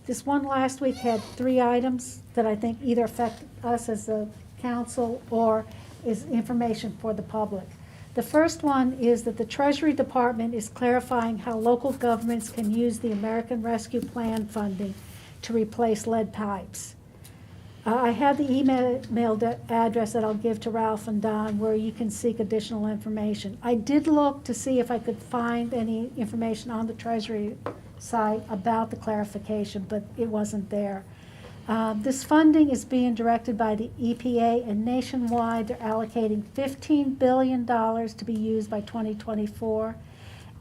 This one last week had 3 items that I think either affect us as a council or is information for the public. The first one is that the Treasury Department is clarifying how local governments can use the American Rescue Plan funding to replace lead pipes. I have the email address that I'll give to Ralph and Don where you can seek additional information. I did look to see if I could find any information on the Treasury site about the clarification, but it wasn't there. This funding is being directed by the EPA, and nationwide they're allocating $15 billion to be used by 2024.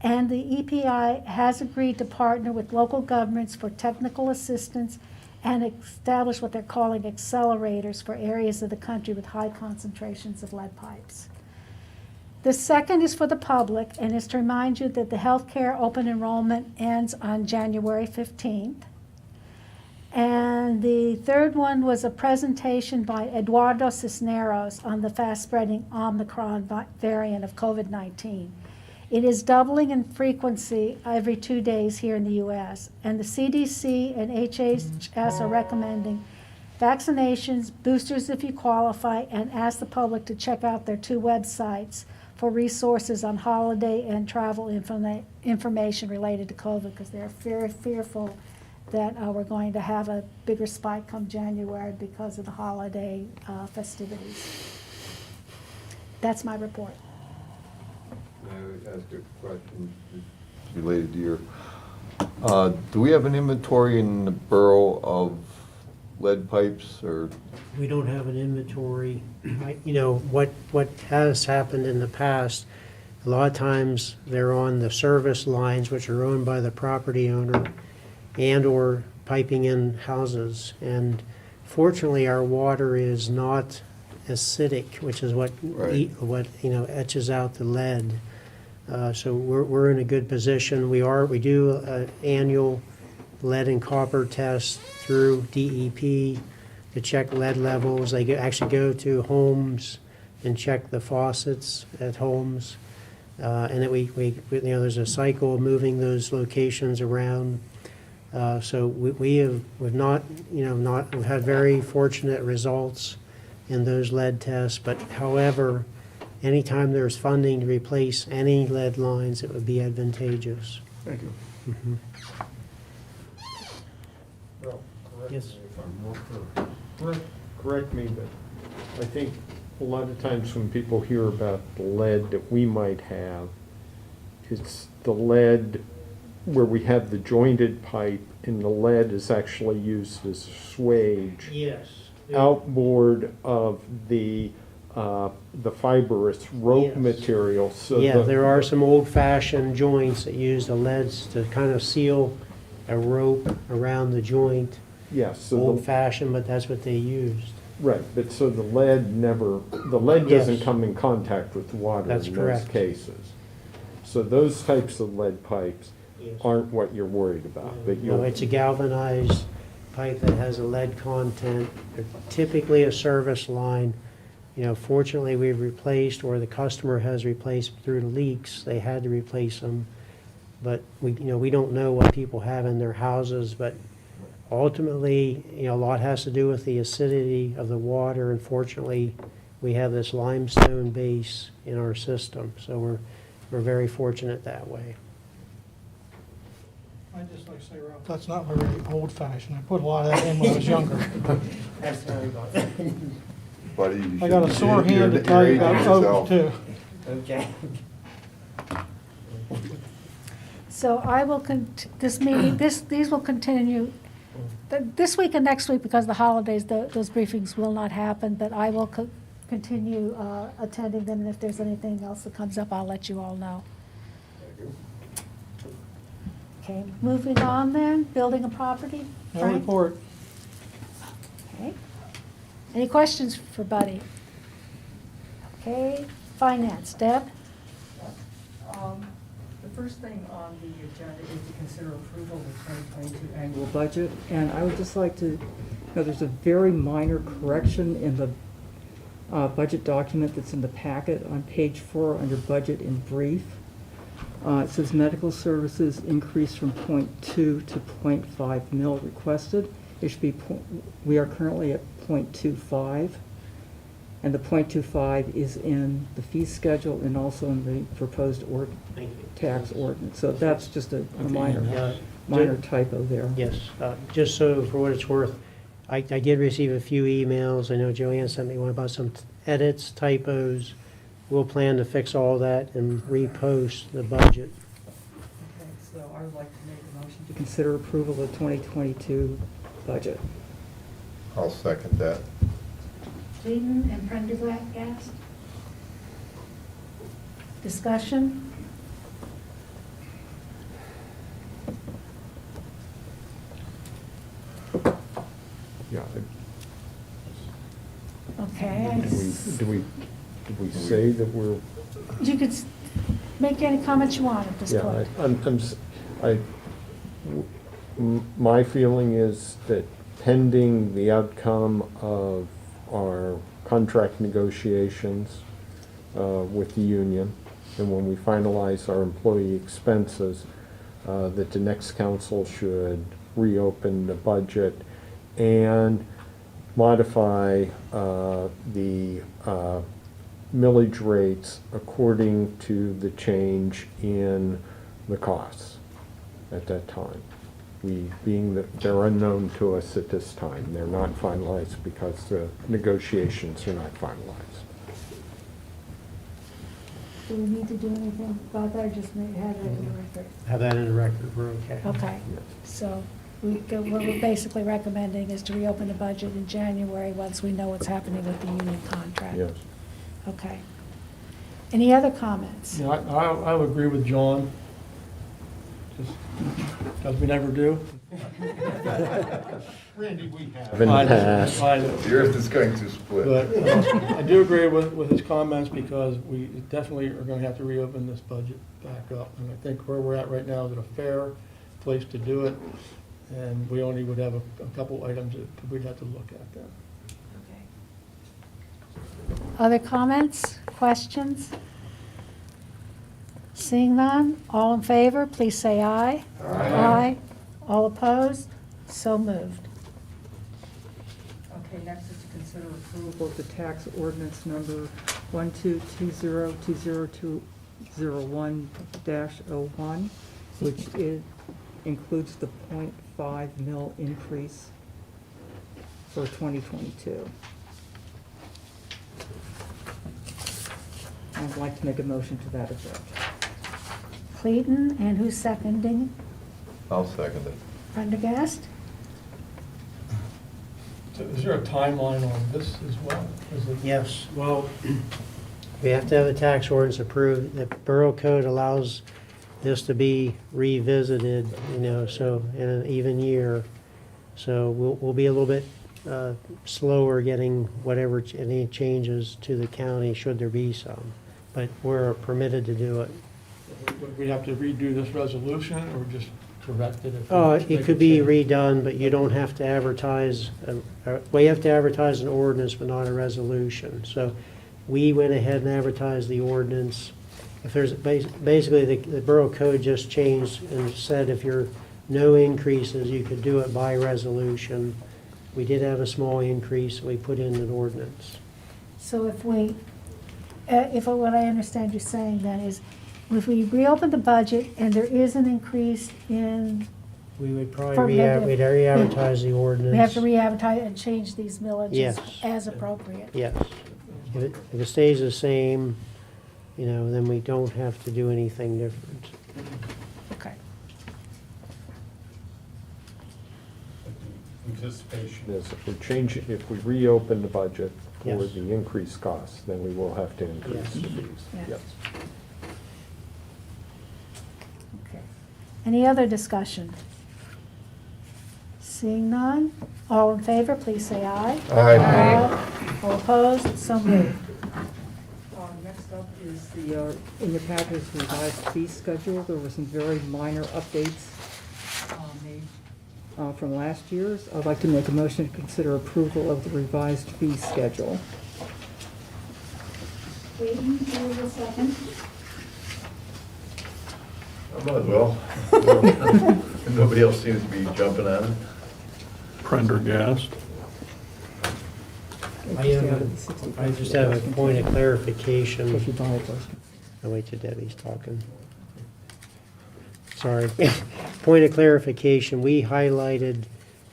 And the EPA has agreed to partner with local governments for technical assistance and establish what they're calling accelerators for areas of the country with high concentrations of lead pipes. The second is for the public and is to remind you that the healthcare open enrollment ends on January 15th. And the third one was a presentation by Eduardo Cisneros on the fast-spreading Omicron variant of COVID-19. It is doubling in frequency every 2 days here in the U.S., and the CDC and HHS are recommending vaccinations, boosters if you qualify, and ask the public to check out their 2 websites for resources on holiday and travel information related to COVID, because they're very fearful that we're going to have a bigger spike come January because of the holiday festivities. That's my report. May I ask a question related to your, do we have an inventory in the borough of lead pipes or? We don't have an inventory. What has happened in the past, a lot of times they're on the service lines, which are owned by the property owner, and/or piping in houses. And fortunately, our water is not acidic, which is what Right. etches out the lead. So we're in a good position. We do annual lead and copper tests through DEP. to check lead levels. They actually go to homes and check the faucets at homes. And then there's a cycle of moving those locations around. So we've had very fortunate results in those lead tests, but however, anytime there's funding to replace any lead lines, it would be advantageous. Thank you. Mhm. Well, correct Yes. me if I'm wrong. Correct me, but I think a lot of times when people hear about the lead that we might have, it's the lead where we have the jointed pipe and the lead is actually used as swage Yes. outboard of the fibrous rope Yes. material. So Yeah, there are some old-fashioned joints that use the leads to kind of seal a rope around the joint. Yes, so the, Old-fashioned, but that's what they used. right, but so the lead doesn't Yes. come in contact with water That's in correct. those cases. So those types of lead pipes Yes. aren't what you're worried about, but No, you'll, it's a galvanized pipe that has a lead content, typically a service line. Fortunately, we've replaced, or the customer has replaced through the leaks, they had to replace them. But we don't know what people have in their houses, but ultimately, a lot has to do with the acidity of the water. Unfortunately, we have this limestone base in our system, so we're very fortunate that way. I'd just like to say, Ralph, that's not very old-fashioned. I put a lot of that in when I was younger. Buddy, you I got a should- sore you're- hand to you're tell you aging about yourself. oak, too. Okay. So I will, these will continue, this week and next week, because of the holidays, those briefings will not happen, but I will continue attending them, and if there's anything else that comes up, I'll let you all know. Okay, moving on then, building and property. No Frank? report. Okay. Any questions for Buddy? Okay, finance, Deb? The first thing on the agenda is to consider approval of the 2022 annual budget. And I would just like to, there's a very minor correction in the budget document that's in the packet on page 4 under budget in brief. It says medical services increased from 0.2 to 0.5 mil requested. It should be, we are currently at 0.25. And the 0.25 is in the fee schedule and also in the proposed Thank you. tax ordinance. So that's just a minor, Yeah. minor typo there. Yes, just so for what it's worth, I did receive a few emails. I know Joanne sent me one about some edits, typos. We'll plan to fix all that and repost the budget. Okay, so I would like to make a motion to consider approval of 2022 budget. I'll second that. Sweden and Prendergast? Discussion? yeah. Okay. Do we say that we're, You could make any comments you want at this yeah, point. my feeling is that pending the outcome of our contract negotiations with the union, and when we finalize our employee expenses, that the next council should reopen the budget and modify the millage rates according to the change in the costs at that time. Being that they're unknown to us at this time. They're not finalized because the negotiations are not finalized. Do we need to do anything about that, or just have it in the record? Have that in the record, we're okay. Okay, so what we're basically recommending is to reopen the budget in January once we know what's happening with the union contract. Yes. Okay. Any other comments? Yeah, I would agree with John, just as we never do. Randy, we have. In the past. The earth is going to split. But I do agree with his comments, because we definitely are going to have to reopen this budget back up. And I think where we're at right now is a fair place to do it, and we only would have a couple items that we'd have to look at then. Other comments, questions? Seeing none, all in favor, please say aye. Aye. All opposed? So moved. Okay, next is to consider approval of the tax ordinance number 122020201-01, which includes the .5 mil increase for 2022. I'd like to make a motion to that effect. Clayton, and who's seconding? I'll second it. Prendergast? So is there a timeline on this as well? Is it- Yes, well, we have to have the tax ordinance approved. The Borough Code allows this to be revisited, so in an even year. So we'll be a little bit slower getting any changes to the county, should there be some. But we're permitted to do it. Would we have to redo this resolution or just correct it? if we Oh, make it a could be change? redone, but you don't have to advertise, well, you have to advertise an ordinance, but not a resolution. So we went ahead and advertised the ordinance. If there's, basically, the Borough Code just changed and said if you're no increases, you could do it by resolution. We did have a small increase, so we put in an ordinance. So if what I understand you saying then is, if we reopen the budget and there is an increase in, We would For probably negative. we'd re-advertise the ordinance. we have to re-advertise and change these millages Yes. as appropriate. Yes. If it stays the same, then we don't have to do anything different. Okay. Anticipation is if we change, if we reopen the budget for Yes. the increased costs, then we will have to increase Yes. the fees. Yes. Yes. Okay. Any other discussion? Seeing none, all in favor, please say aye. Aye. All opposed, so moved. Next up is the, in your package, revised fee schedule. There were some very minor updates made from last year's. I'd like to make a motion to consider approval of the revised fee schedule. Clayton, you will second. I might as well. Nobody else seems to be jumping on it. Prendergast. I just have a point of clarification. If you buy it first. I'll wait till Debbie's talking. Sorry. Point of clarification, we highlighted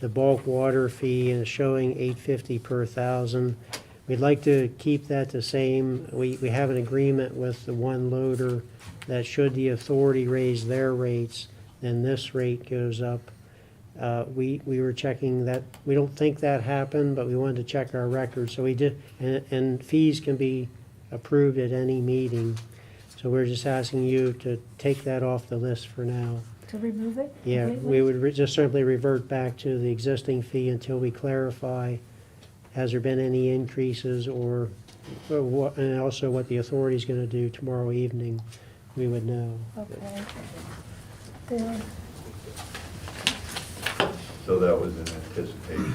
the bulk water fee and showing $8.50 per thousand. We'd like to keep that the same. We have an agreement with the one loader that should the authority raise their rates, then this rate goes up. We were checking that, we don't think that happened, but we wanted to check our records, so we did, and fees can be approved at any meeting. So we're just asking you to take that off the list for now. To remove it? Yeah, completely? we would just simply revert back to the existing fee until we clarify, has there been any increases or what, and also what the authority's gonna do tomorrow evening, we would know. Okay. There. So that was in anticipation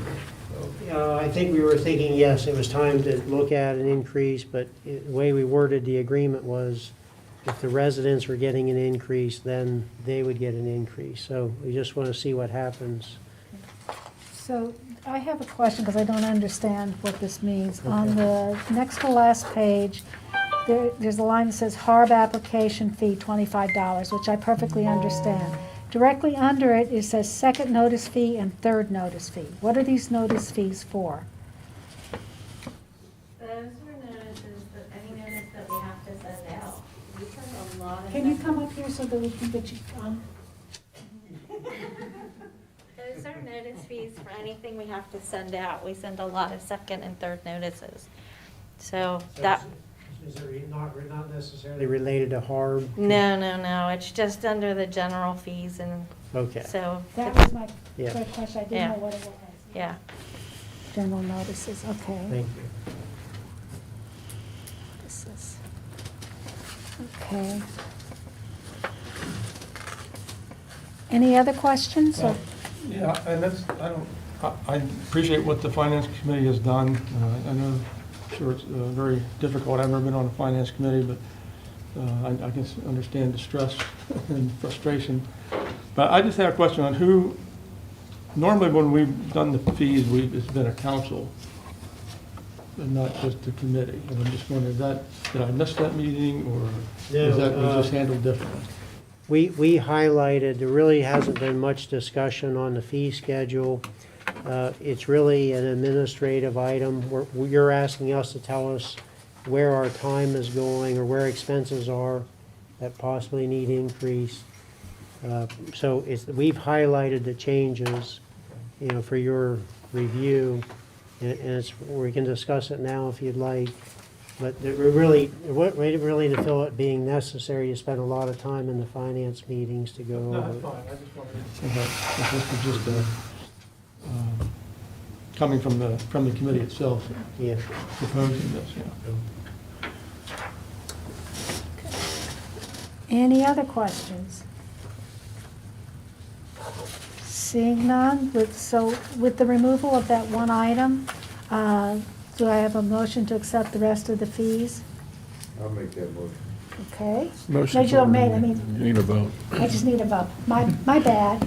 of. I think we were thinking, yes, it was time to look at an increase, but the way we worded the agreement was if the residents were getting an increase, then they would get an increase. So we just want to see what happens. So I have a question because I don't understand what this means. On the next to last page, there's a line that says HARB application fee, $25, which I perfectly understand. Directly under it, it says second notice fee and third notice fee. What are these notice fees for? Those are notices, that any notice that we have to send out. We send a lot of. Can you come up here so that we can get you, Those are notice fees for anything we have to send out. We send a lot of second and third notices. So that, Is it not necessarily related to HARB? no, it's just under the general fees and Okay. so. that was my Yeah. quick question. I didn't Yeah. know what it was. Yeah. General notices, okay. Thank you. This is, okay. Any other questions? or- Yeah, and I appreciate what the finance committee has done. I know sure it's very difficult. I've never been on a finance committee, but I can understand the stress and frustration. But I just have a question on who, normally when we've done the fees, it's been a council and not just the committee. And I'm just wondering, did I miss that meeting, or was that just handled differently? We highlighted, there really hasn't been much discussion on the fee schedule. It's really an administrative item. You're asking us to tell us where our time is going or where expenses are that possibly need increase. So we've highlighted the changes, for your review, and we can discuss it now if you'd like. But we really didn't feel it being necessary to spend a lot of time in the finance meetings to go No, over that's it. fine. I just wanted to see if this was just coming from the committee itself, Yeah. proposing this, Any other questions? Seeing none, with the removal of that one item, do I have a motion to accept the rest of the fees? I'll make that motion. Okay. Motion No, you don't for- make, I mean, You need a vote. I just need a vote. My bad.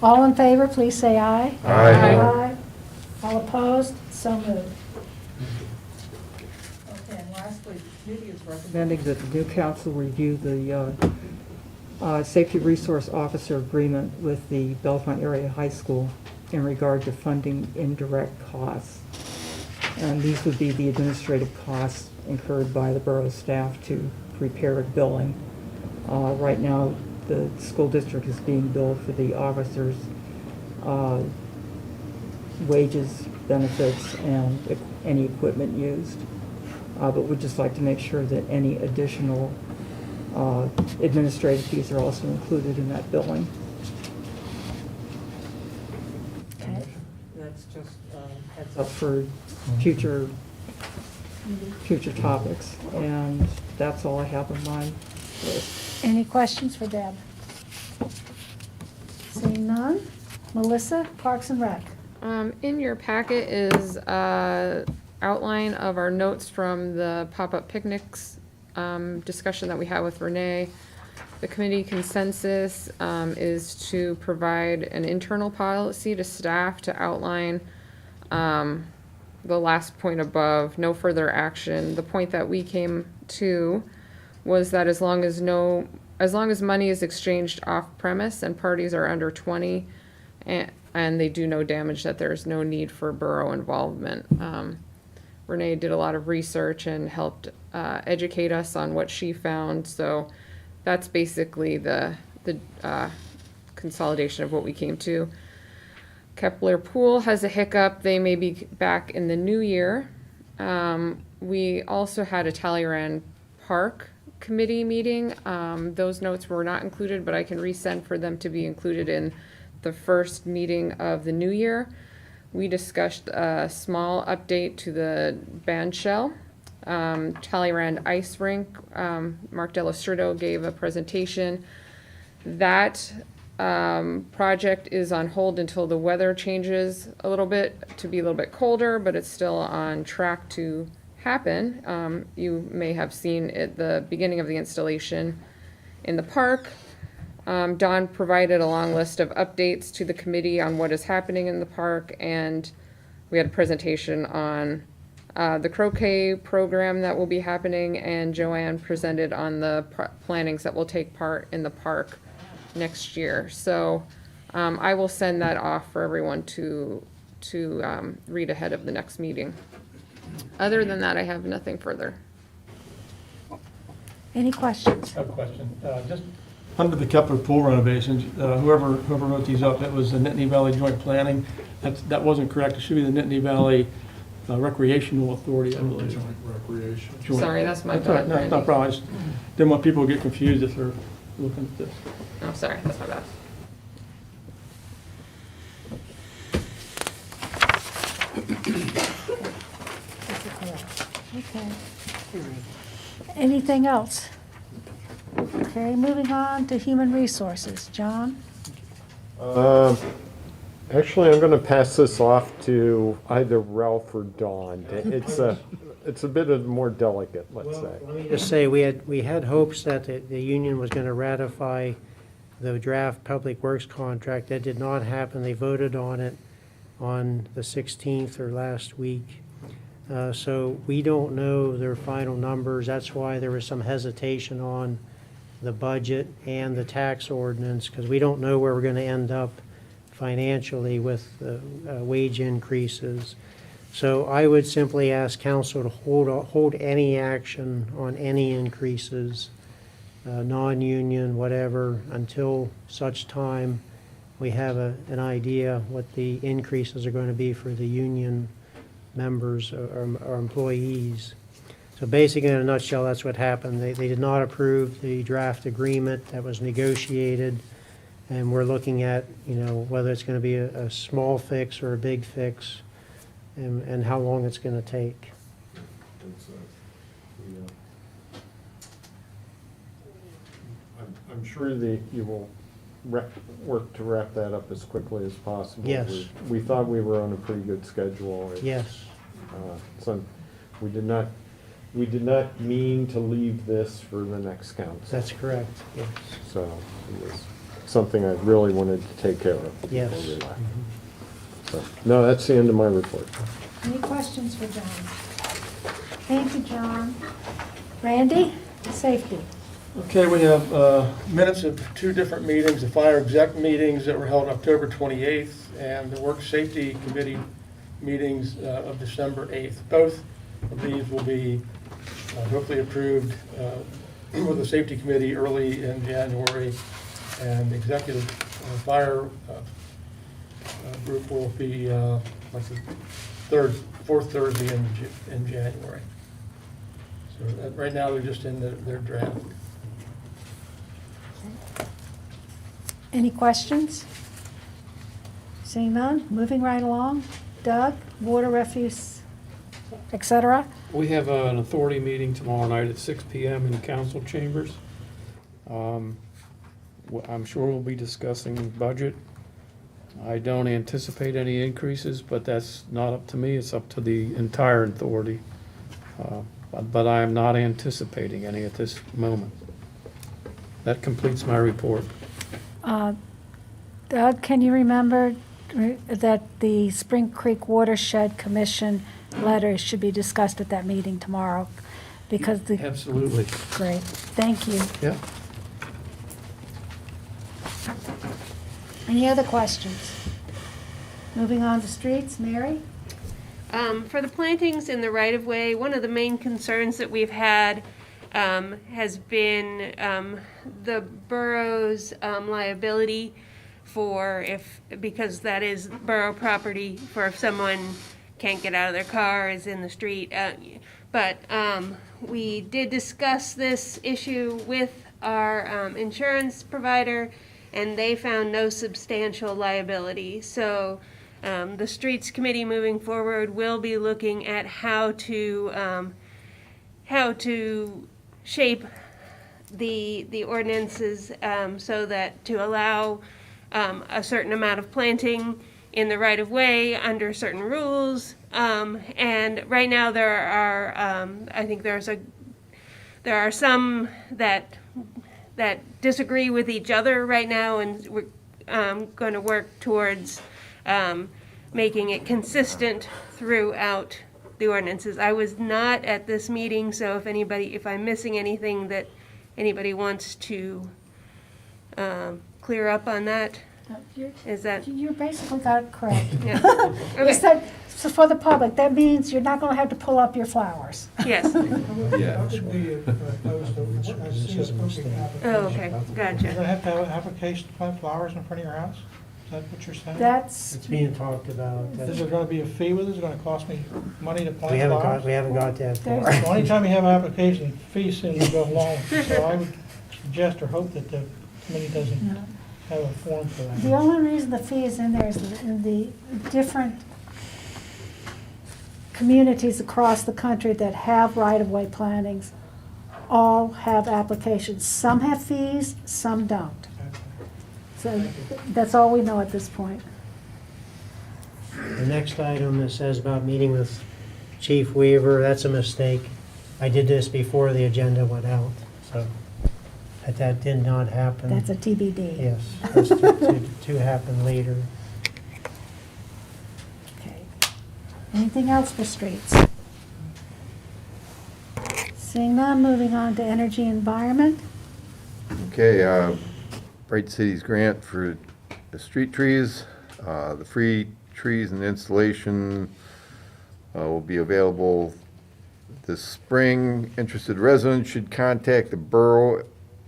All in favor, please say aye. Aye. All opposed? So moved. Okay, and lastly, the committee is recommending that the new council review the safety resource officer agreement with the Bellefonte Area High School in regard to funding indirect costs. And these would be the administrative costs incurred by the borough staff to prepare billing. Right now, the school district is being billed for the officers' wages, benefits, and any equipment used. But we'd just like to make sure that any additional administrative fees are also included in that billing. Okay. That's just heads up for future topics, and that's all I have on my list. Any questions for Deb? Seeing none? Melissa, Parks and Rec. In your packet is outline of our notes from the pop-up picnics discussion that we had with Renee. The committee consensus is to provide an internal policy to staff to outline the last point above, no further action. The point that we came to was that as long as money is exchanged off premise and parties are under 20 and they do no damage, that there's no need for borough involvement. Renee did a lot of research and helped educate us on what she found. So that's basically the consolidation of what we came to. Kepler Pool has a hiccup. They may be back in the new year. We also had a Talleyrand Park committee meeting. Those notes were not included, but I can resend for them to be included in the first meeting of the new year. We discussed a small update to the band shell. Talleyrand Ice Rink, Mark Delastrito gave a presentation. That project is on hold until the weather changes a little bit to be a little bit colder, but it's still on track to happen. You may have seen at the beginning of the installation in the park. Don provided a long list of updates to the committee on what is happening in the park, and we had a presentation on the croquet program that will be happening, and Joanne presented on the plannings that will take part in the park next year. So I will send that off for everyone to read ahead of the next meeting. Other than that, I have nothing further. Any questions? I have a question. Just under the Kepler Pool renovations, whoever wrote these up, it was the Nittany Valley Joint Planning. That wasn't correct. It should be the Nittany Valley Recreational Authority, I believe. Joint recreation. Sorry, that's my That's all right. bad, No, it's not a Randy. problem. I just didn't want people to get confused if they're looking at this. Oh, sorry, that's my bad. Okay. Anything else? Okay, moving on to Human Resources. John? Actually, I'm gonna pass this off to either Ralph or Dawn. It's a bit of more delicate, let's say. Let me just say, we had hopes that the union was going to ratify the draft Public Works contract. That did not happen. They voted on it on the 16th or last week. So we don't know their final numbers. That's why there was some hesitation on the budget and the tax ordinance, because we don't know where we're going to end up financially with wage increases. So I would simply ask council to hold any action on any increases, non-union, whatever, until such time we have an idea what the increases are going to be for the union members or employees. So basically, in a nutshell, that's what happened. They did not approve the draft agreement that was negotiated, and we're looking at, whether it's going to be a small fix or a big fix, and how long it's going to take. I'm sure that you will work to wrap that up as quickly as possible. Yes. We thought we were on a pretty good schedule. Yes. So we did not mean to leave this for the next council. That's correct, yes. So it was something I really wanted to take care of before Yes. we left. So, no, that's the end of my report. Any questions for John? Thank you, John. Randy, safety. Okay, we have minutes of two different meetings, the fire exec meetings that were held October 28th and the work safety committee meetings of December 8th. Both of these will be hopefully approved with the safety committee early in January, and the executive fire group will be like the fourth Thursday in January. So right now they're just in their draft. Any questions? Seeing none, moving right along. Doug, water, refuse, et cetera. We have an authority meeting tomorrow night at 6 PM in the council chambers. I'm sure we'll be discussing budget. I don't anticipate any increases, but that's not up to me, it's up to the entire authority. But I am not anticipating any at this moment. That completes my report. Doug, can you remember that the Spring Creek Watershed Commission letter should be discussed at that meeting tomorrow? Because Absolutely. Great, thank you. Yeah. Any other questions? Moving on to streets, Mary? For the plantings in the right-of-way, one of the main concerns that we've had has been the borough's liability because that is borough property for if someone can't get out of their car, is in the street. But we did discuss this issue with our insurance provider, and they found no substantial liability. So the Streets Committee moving forward will be looking at how to shape the ordinances so that to allow a certain amount of planting in the right of way under certain rules. And right now there are I think there are some that disagree with each other right now, and we're going to work towards making it consistent throughout the ordinances. I was not at this meeting, so if I'm missing anything that anybody wants to clear up on that, is that? You basically got it correct. Yeah. You Okay. said, so for the public, that means you're not gonna have to pull up your flowers. Yes. Yeah. How should we propose to see a scoping application? Oh, okay, You're gotcha. gonna have to have an application to plant flowers in front of your house? Is that what you're saying? That's, It's being talked about. Is there gonna be a fee with it? Is it gonna cost me money to plant We flowers? haven't got that far. Well, anytime you have an application, fees seem to go along. So I would suggest or hope that the committee doesn't have a form for that. the only reason the fee is in there is in the different communities across the country that have right-of-way plantings all have applications. Some have fees, some don't. So that's all we know at this point. The next item that says about meeting with Chief Weaver, that's a mistake. I did this before the agenda went out, so that did not happen. That's a TBD. Yes, that's to happen later. Okay. Anything else for streets? Seeing none, moving on to energy environment. Okay, Bright Cities grant for the street trees. The free trees and installation will be available this spring. Interested residents should contact the borough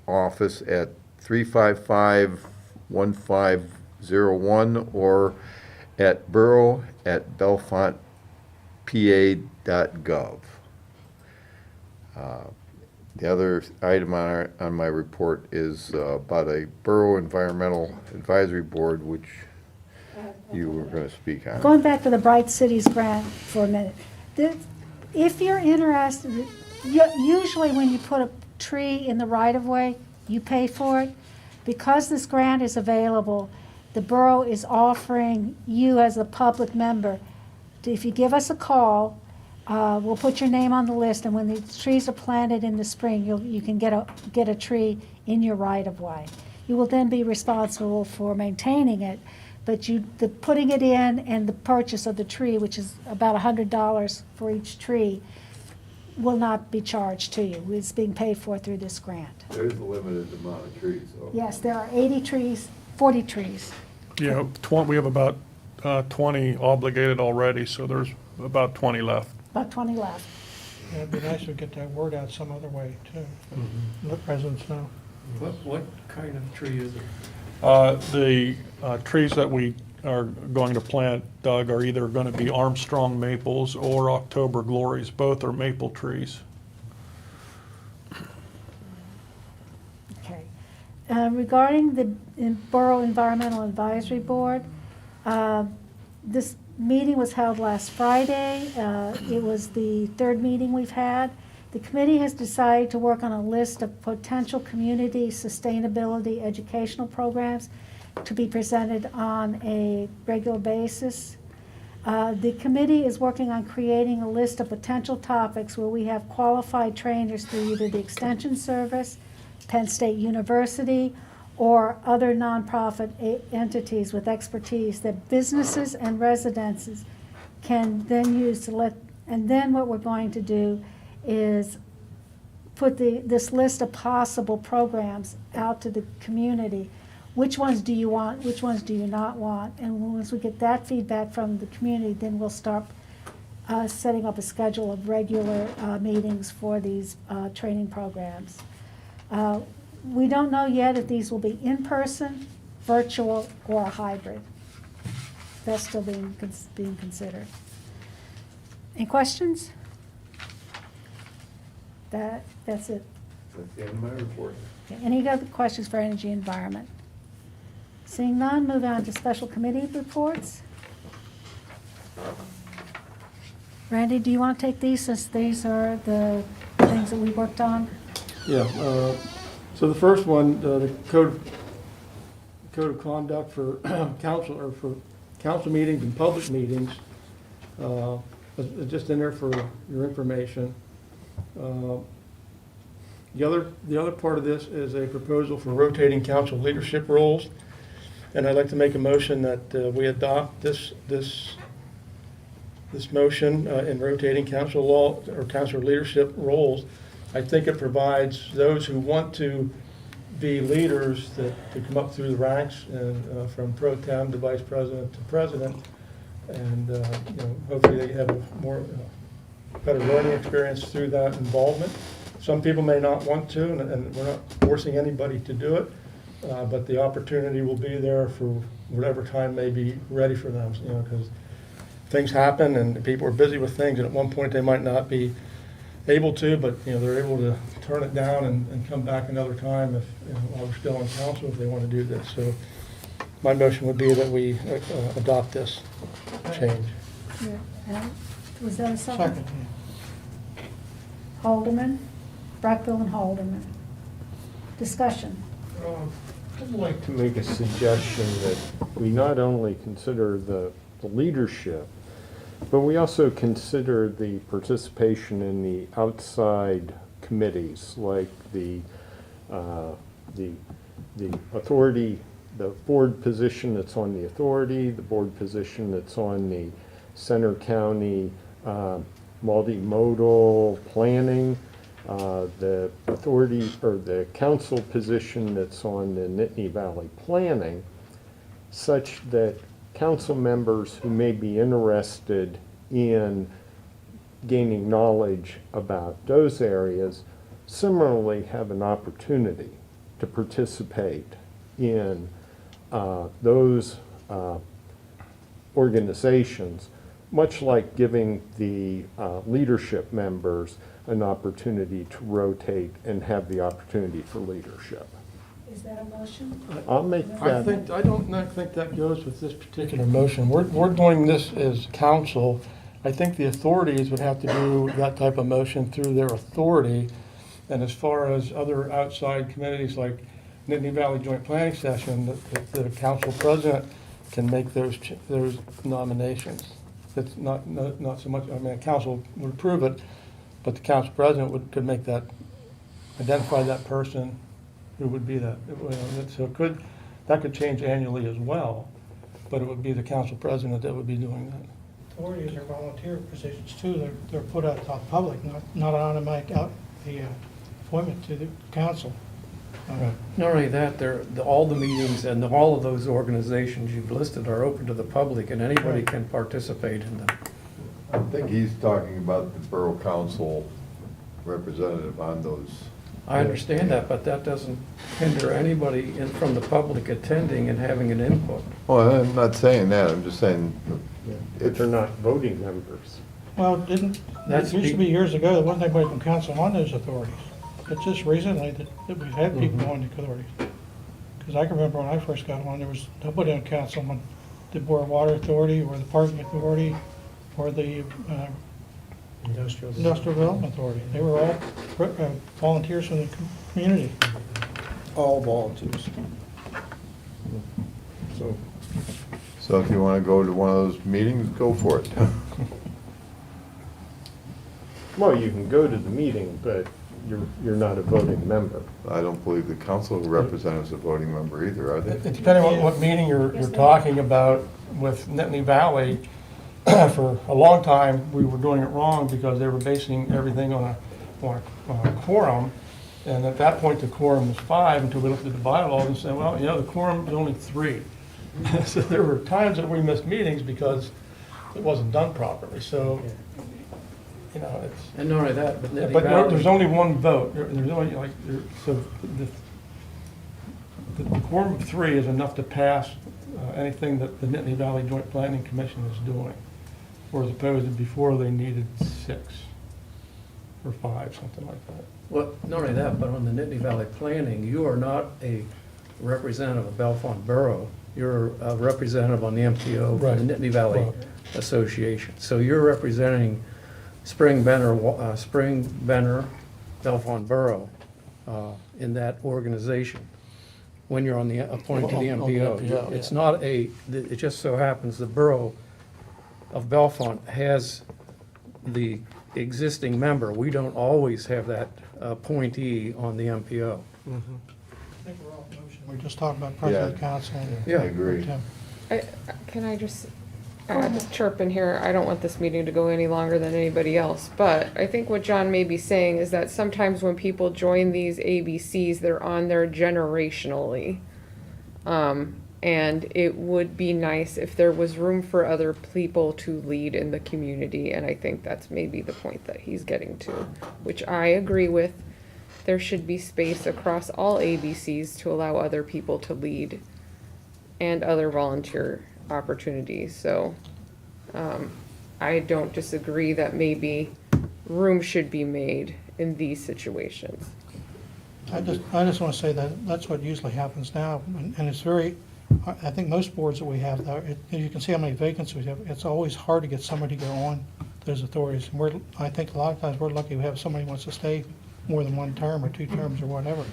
office at 355-1501 or at borough@bellefontepa.gov. The other item on my report is about a Borough Environmental Advisory Board, which you were going to speak on. Going back to the Bright Cities grant for a minute. If you're interested, usually when you put a tree in the right-of-way, you pay for it. Because this grant is available, the borough is offering you as a public member, if you give us a call, we'll put your name on the list, and when the trees are planted in the spring, you can get a tree in your right-of-way. You will then be responsible for maintaining it, but the putting it in and the purchase of the tree, which is about $100 for each tree, will not be charged to you. It's being paid for through this grant. There's a limited amount of trees, though. Yes, there are 80 trees, 40 trees. Yeah, we have about 20 obligated already, so there's about 20 left. About 20 left. Yeah, it'd be nice to get that word out some other way, too. Let residents know. What kind of tree is it? The trees that we are going to plant, Doug, are either going to be Armstrong maples or October glories. Both are maple trees. Okay. Regarding the Borough Environmental Advisory Board, this meeting was held last Friday. It was the third meeting we've had. The committee has decided to work on a list of potential community sustainability educational programs to be presented on a regular basis. The committee is working on creating a list of potential topics where we have qualified trainers through either the Extension Service, Penn State University, or other nonprofit entities with expertise that businesses and residences can then use to let, and then what we're going to do is put this list of possible programs out to the community. Which ones do you want, which ones do you not want? And once we get that feedback from the community, then we'll start setting up a schedule of regular meetings for these training programs. We don't know yet if these will be in-person, virtual, or a hybrid. That's still being considered. Any questions? That's it. That's the end of my report. Okay, any other questions for energy environment? Seeing none, move on to special committee reports. Randy, do you want to take these, since these are the things that we worked on? Yeah, so the first one, the code of conduct for council meetings and public meetings, is just in there for your information. The other part of this is a proposal for rotating council leadership roles, and I'd like to make a motion that we adopt this motion in rotating council law or council leadership roles. I think it provides those who want to be leaders to come up through the ranks, and from pro tem to vice president to president, and hopefully they have a more better learning experience through that involvement. Some people may not want to, and we're not forcing anybody to do it, but the opportunity will be there for whatever time may be ready for them, because things happen and people are busy with things, and at one point they might not be able to, but they're able to turn it down and come back another time if while we're still on council if they want to do this. So my motion would be that we adopt this change. Yeah. Was that a second? Second, Haldeman, Brackville and Haldeman. Discussion. I'd like to make a suggestion that we not only consider the the leadership, but we also consider the participation in the outside committees, like the authority, the board position that's on the authority, the board position that's on the Center County multimodal planning, the authority or the council position that's on the Nittany Valley planning, such that council members who may be interested in gaining knowledge about those areas similarly have an opportunity to participate in those organizations, much like giving the leadership members an opportunity to rotate and have the opportunity for leadership. Is that a motion? I'll make I that. don't think that goes with this particular motion. We're doing this as council. I think the authorities would have to do that type of motion through their authority. And as far as other outside committees like Nittany Valley Joint Planning Session, the council president can make those nominations. It's not so much, I mean, a council would approve it, but the council president could make that, identify that person who would be that. So that could change annually as well, but it would be the council president that would be doing that. Authorities are volunteer positions too. They're put out to the public, not an automatic appointment to the council. Not only that, all the meetings and all of those organizations you've listed are open to the public, and anybody can participate in them. I think he's talking about the borough council representative on those. I understand that, but that doesn't hinder anybody from the public attending and having an input. Well, I'm not saying that, I'm just saying. If they're not voting members. Well, it used to be years ago, there wasn't anybody from council on those authorities. It's just recently that we've had people on the authorities. Because I can remember when I first got on, there was nobody on council on the Board of Water Authority or the Parking Authority or the Industrial Development Authority. They were all volunteers from the community. All volunteers. So if you want to go to one of those meetings, go for it. Well, you can go to the meeting, but you're not a voting member. I don't believe the council representatives a voting member either, are they? Depending on what meeting you're talking about with Nittany Valley, for a long time, we were doing it wrong because they were basing everything on a quorum. And at that point, the quorum was 5 until we looked at the bylaws and said, well, the quorum is only 3. So there were times that we missed meetings because it wasn't done properly. So, it's. And not only that, but Nittany But Valley. there's only one vote. There's only so the quorum of 3 is enough to pass anything that the Nittany Valley Joint Planning Commission is doing. Whereas opposed to before they needed 6 or 5, something like that. Well, not only that, but on the Nittany Valley Planning, you are not a representative of Bellefonte Borough. You're a representative on the MTO for the Nittany Valley Association. So you're representing Spring Benner, Bellefonte Borough in that organization when you're on the appointed to the On the MPO. MPO, It's not it just so happens the Borough of Bellefonte has the existing member. We don't always have that appointee on the MPO. I think we're all in motion. We're just talking about president of council. Yeah. I agree. Can I just add a chirp in here? I don't want this meeting to go any longer than anybody else, but I think what John may be saying is that sometimes when people join these ABCs, they're on there generationally. And it would be nice if there was room for other people to lead in the community, and I think that's maybe the point that he's getting to, which I agree with. There should be space across all ABCs to allow other people to lead and other volunteer opportunities. So I don't disagree that maybe room should be made in these situations. I just want to say that that's what usually happens now, and it's very, I think most boards that we have, you can see how many vacancies we have. It's always hard to get somebody to go on those authorities. And I think a lot of times we're lucky we have somebody who wants to stay more than 1 term or 2 terms or whatever.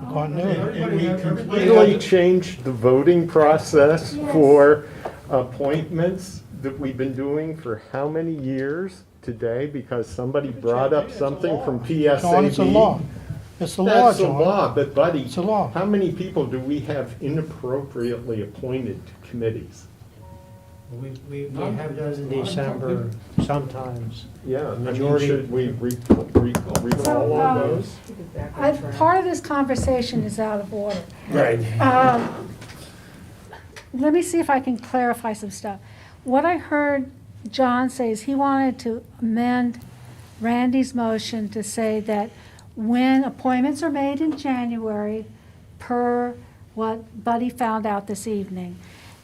And we completely changed the voting process for appointments that we've been doing for how many years today because somebody brought up something from PSAB? John, it's a law. It's the law, That's the John. law, but buddy, It's a law. how many people do we have inappropriately appointed to committees? We have those in December sometimes. Yeah, I mean, Majority- should we recall on those? Part of this conversation is out of order. Right. Let me see if I can clarify some stuff. What I heard John say is he wanted to amend Randy's motion to say that when appointments are made in January, per what Buddy found out this evening,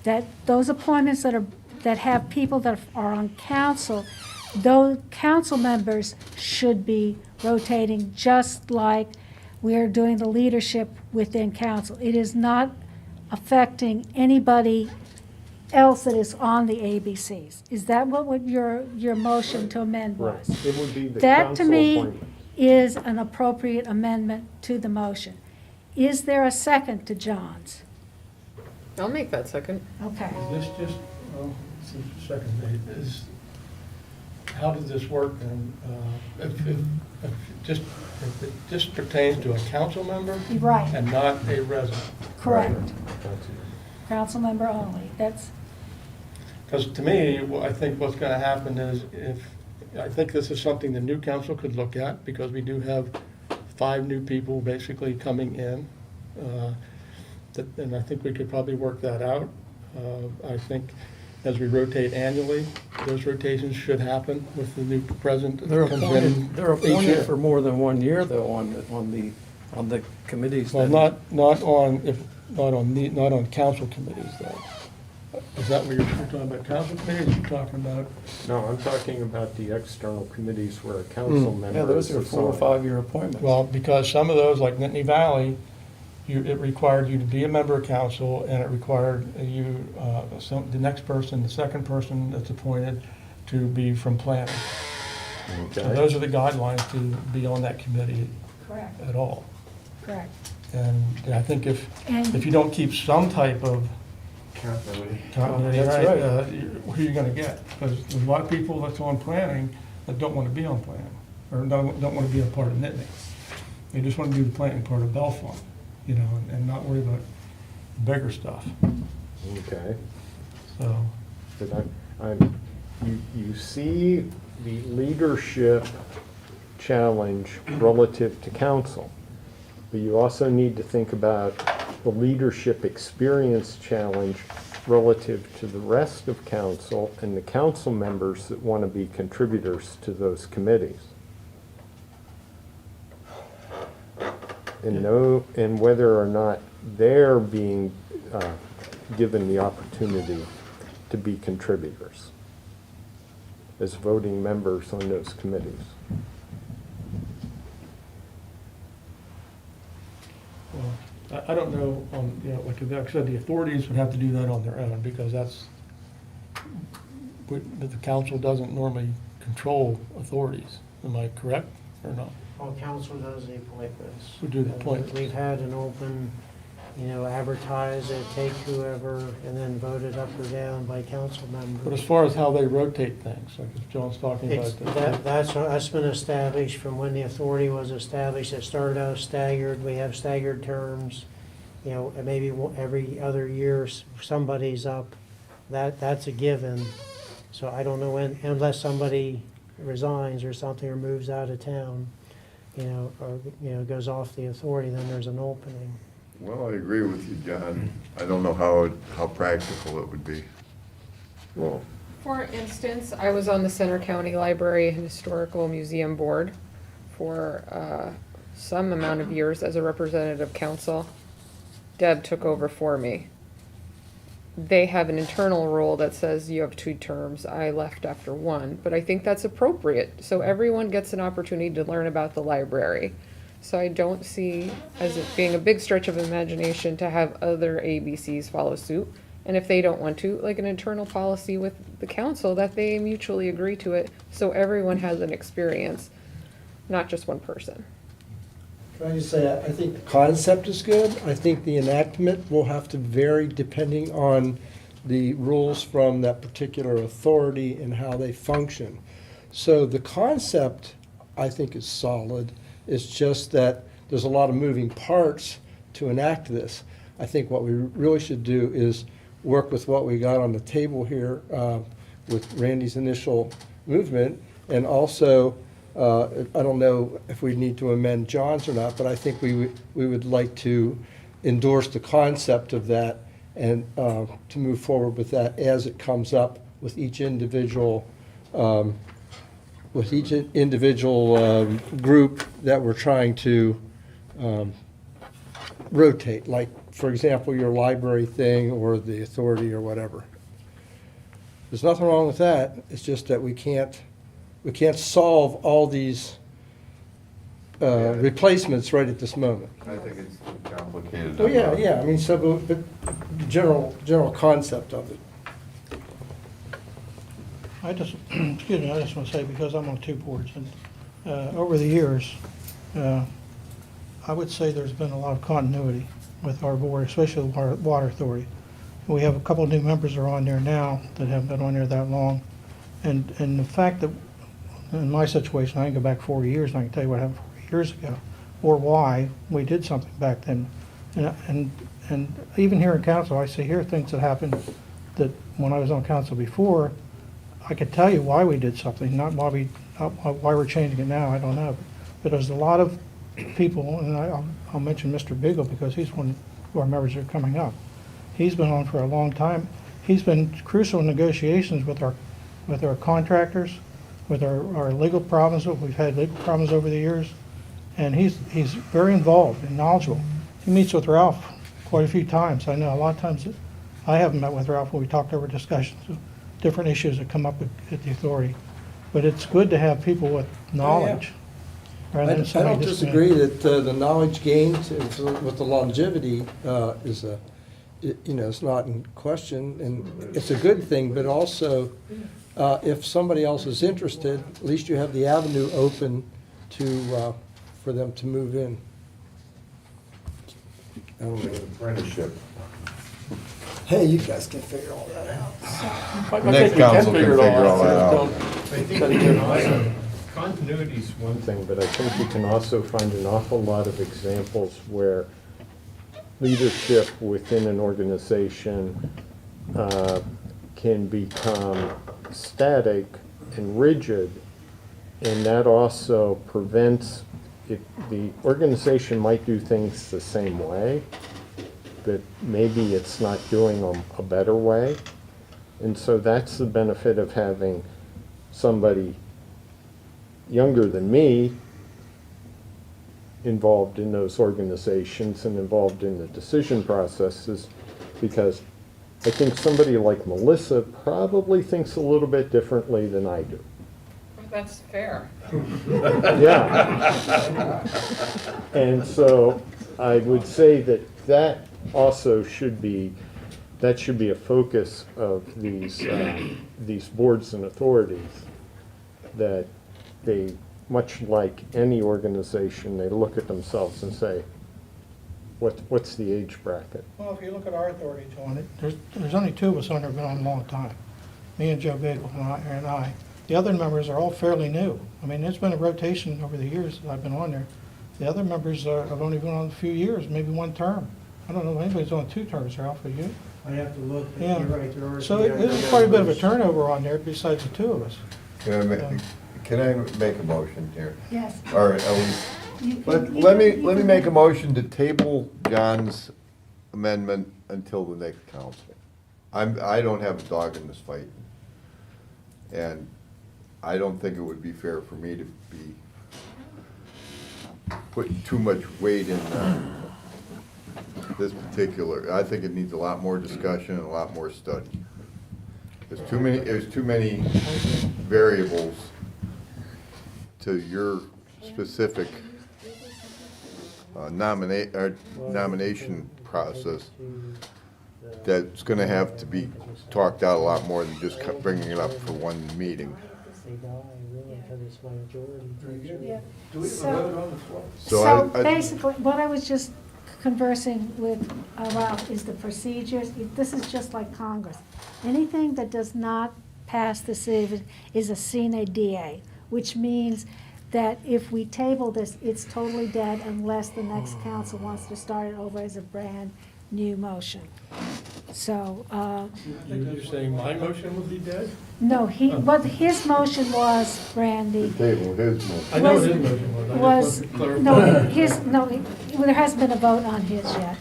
that those appointments that have people that are on council, those council members should be rotating just like we are doing the leadership within council. It is not affecting anybody else that is on the ABCs. Is that what your motion to amend was? Right, it would be the That, to council me, appointment. is an appropriate amendment to the motion. Is there a second to John's? I'll make that second. Okay. Is this just, well, since the second date, how does this work? And if it just pertains to a council member Right, and not a resident? correct. Council member only. That's, Because to me, I think what's going to happen is I think this is something the new council could look at because we do have 5 new people basically coming in. And I think we could probably work that out. I think as we rotate annually, those rotations should happen with the new president. They're that comes in appointed, each year. for more than 1 year though on the committees. Well, that- not on council committees though. Is that what you're talking about, council committees, you're talking about? No, I'm talking about the external committees where a council member Yeah, those is are 4 or assigned. 5 year appointments. Well, because some of those, like Nittany Valley, it required you to be a member of council, and it required you, the next person, the second person that's appointed, to be from planning. So Okay. those are the guidelines to be on that committee correct, at all. correct. And I think if And you don't keep some type of continuity, That's right, right. who are you gonna get? Because there's a lot of people that's on planning that don't want to be on planning, or don't want to be a part of Nittany. They just want to do the planning part of Bellefonte, and not worry about the bigger stuff, Okay. so. But you see the leadership challenge relative to council, but you also need to think about the leadership experience challenge relative to the rest of council and the council members that want to be contributors to those committees. And whether or not they're being given the opportunity to be contributors as voting members on those committees. Well, I don't know, like I said, the authorities would have to do that on their own, because the council doesn't normally control authorities. Am I correct or not? Well, council does the appointments. Who do the appointments? We've had an open, advertise it, take whoever, and then voted up or down by council But members. as far as how they rotate things, like if John's talking It's, about that's been established from when the authority was established. It started out staggered. We have staggered terms. And maybe every other year somebody's up. That's a given. So I don't know when, unless somebody resigns or something or moves out of town, or goes off the authority, then there's an opening. Well, I agree with you, John. I don't know how practical it would be. Well, For instance, I was on the Center County Library and Historical Museum Board for some amount of years as a representative council. Deb took over for me. They have an internal rule that says you have 2 terms. I left after 1, but I think that's appropriate. So everyone gets an opportunity to learn about the library. So I don't see as it being a big stretch of imagination to have other ABCs follow suit. And if they don't want to, like an internal policy with the council, that they mutually agree to it, so everyone has an experience, not just one person. Can I just say, I think the concept is good. I think the enactment will have to vary depending on the rules from that particular authority and how they function. So the concept, I think, is solid. It's just that there's a lot of moving parts to enact this. I think what we really should do is work with what we got on the table here with Randy's initial movement, and also, I don't know if we need to amend John's or not, but I think we would like to endorse the concept of that and to move forward with that as it comes up with each individual group that we're trying to rotate, like, for example, your library thing or the authority or whatever. There's nothing wrong with that. It's just that we can't solve all these replacements right at this moment. I think it's complicated. Oh, yeah, I mean, so, but general concept of it. I just, excuse me, I just want to say, because I'm on two boards, and over the years, I would say there's been a lot of continuity with our board, especially the Water Authority. We have a couple of new members that are on there now that haven't been on there that long. And the fact that, in my situation, I can go back 4 years and I can tell you what happened 4 years ago, or why we did something back then. And even here in council, I see here things that happened that when I was on council before, I could tell you why we did something, not why we're changing it now, I don't know. But there's a lot of people, and I'll mention Mr. Beagle because he's one of our members that are coming up. He's been on for a long time. He's been crucial in negotiations with our contractors, with our legal problems. We've had legal problems over the years, and he's very involved and knowledgeable. He meets with Ralph quite a few times. I know a lot of times I haven't met with Ralph when we talked over discussions of different issues that come up at the authority. But it's good to have people with knowledge. I don't disagree that the knowledge gained with the longevity is it's not in question, and it's a good thing, but also, if somebody else is interested, at least you have the avenue open for them to move in. Apprenticeship. Hey, you guys can figure all that out. Next council can figure all that out. I think continuity is one thing, but I think you can also find an awful lot of examples where leadership within an organization can become static and rigid, and that also prevents it. The organization might do things the same way, but maybe it's not doing them a better way. And so that's the benefit of having somebody younger than me involved in those organizations and involved in the decision processes, because I think somebody like Melissa probably thinks a little bit differently than I do. That's fair. Yeah. And so I would say that also should be a focus of these boards and authorities, that they, much like any organization, they look at themselves and say, what's the age bracket? Well, if you look at our authority, John, there's only two of us on there been on a long time, me and Joe Bagel and I. The other members are all fairly new. I mean, there's been a rotation over the years that I've been on there. The other members have only been on a few years, maybe one term. I don't know if anybody's on 2 terms, Ralph, are you? I have to look, but Yeah. you're right, there are. So there's quite a bit of a turnover on there besides the 2 of us. Can I make a motion here? Yes. Or at least, let me make a motion to table John's amendment until the next council. I don't have a dog in this fight. And I don't think it would be fair for me to be putting too much weight in this particular. I think it needs a lot more discussion and a lot more study. There's too many variables to your specific nomination process that's going to have to be talked out a lot more than just bringing it up for one meeting. Yeah. Do we have a vote on the floor? So I basically, what I was just conversing with Ralph is the procedures. This is just like Congress. Anything that does not pass this evening is a sine die, which means that if we table this, it's totally dead unless the next council wants to start it over as a brand new motion. So, You're saying my motion would be dead? no, what his motion was, Randy, Table his motion. I know Was- his motion was, I just was, want to clarify. well, there hasn't been a vote on his yet.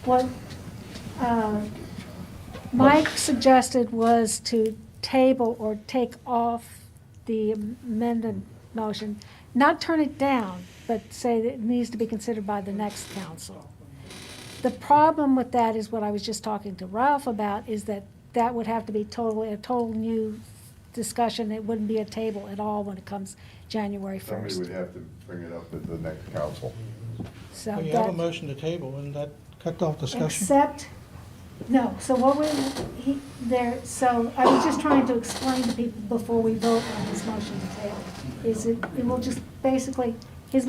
What Mike suggested was to table or take off the amended motion, not turn it down, but say that it needs to be considered by the next council. The problem with that is what I was just talking to Ralph about, is that that would have to be a total new discussion. It wouldn't be a table at all when it comes January Somebody 1st. would have to bring it up at the next council. So Well, you have a that, motion to table, and that cut off discussion. except, no, so what so I was just trying to explain to people before we vote on his motion to table, is it will just basically, his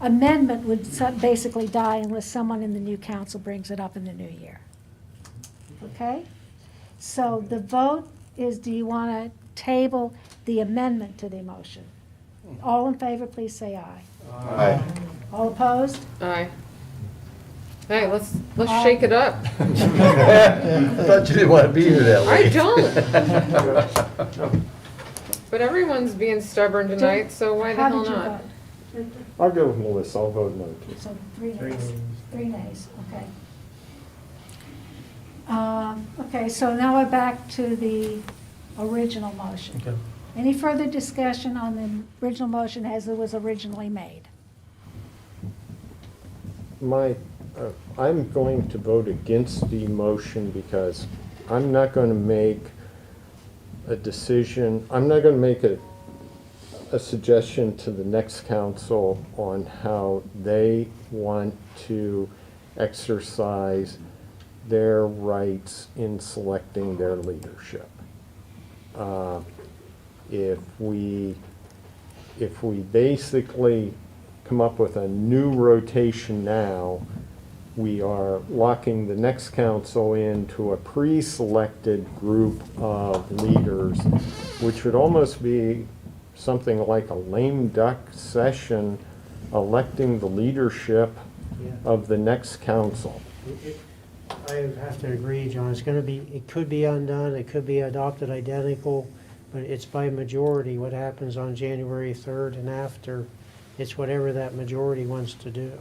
amendment would basically die unless someone in the new council brings it up in the new year. Okay? So the vote is, do you want to table the amendment to the motion? All in favor, please say aye. Aye. All opposed? Aye. Hey, let's shake it up. I thought you didn't want to be here that I late. don't. But everyone's being stubborn tonight, so why the How hell did you not? vote? I'll go with Melissa, I'll vote no too. So three nays. Three nays, okay. Okay, so now we're back to the original motion. Okay. Any further discussion on the original motion as it was originally made? I'm going to vote against the motion because I'm not going to make a decision, I'm not going to make a suggestion to the next council on how they want to exercise their rights in selecting their leadership. If we basically come up with a new rotation now, we are locking the next council into a pre-selected group of leaders, which would almost be something like a lame duck session electing the leadership of the next council. I have to agree, John, it could be undone, it could be adopted identical, but it's by majority what happens on January 3rd and after. It's whatever that majority wants to do.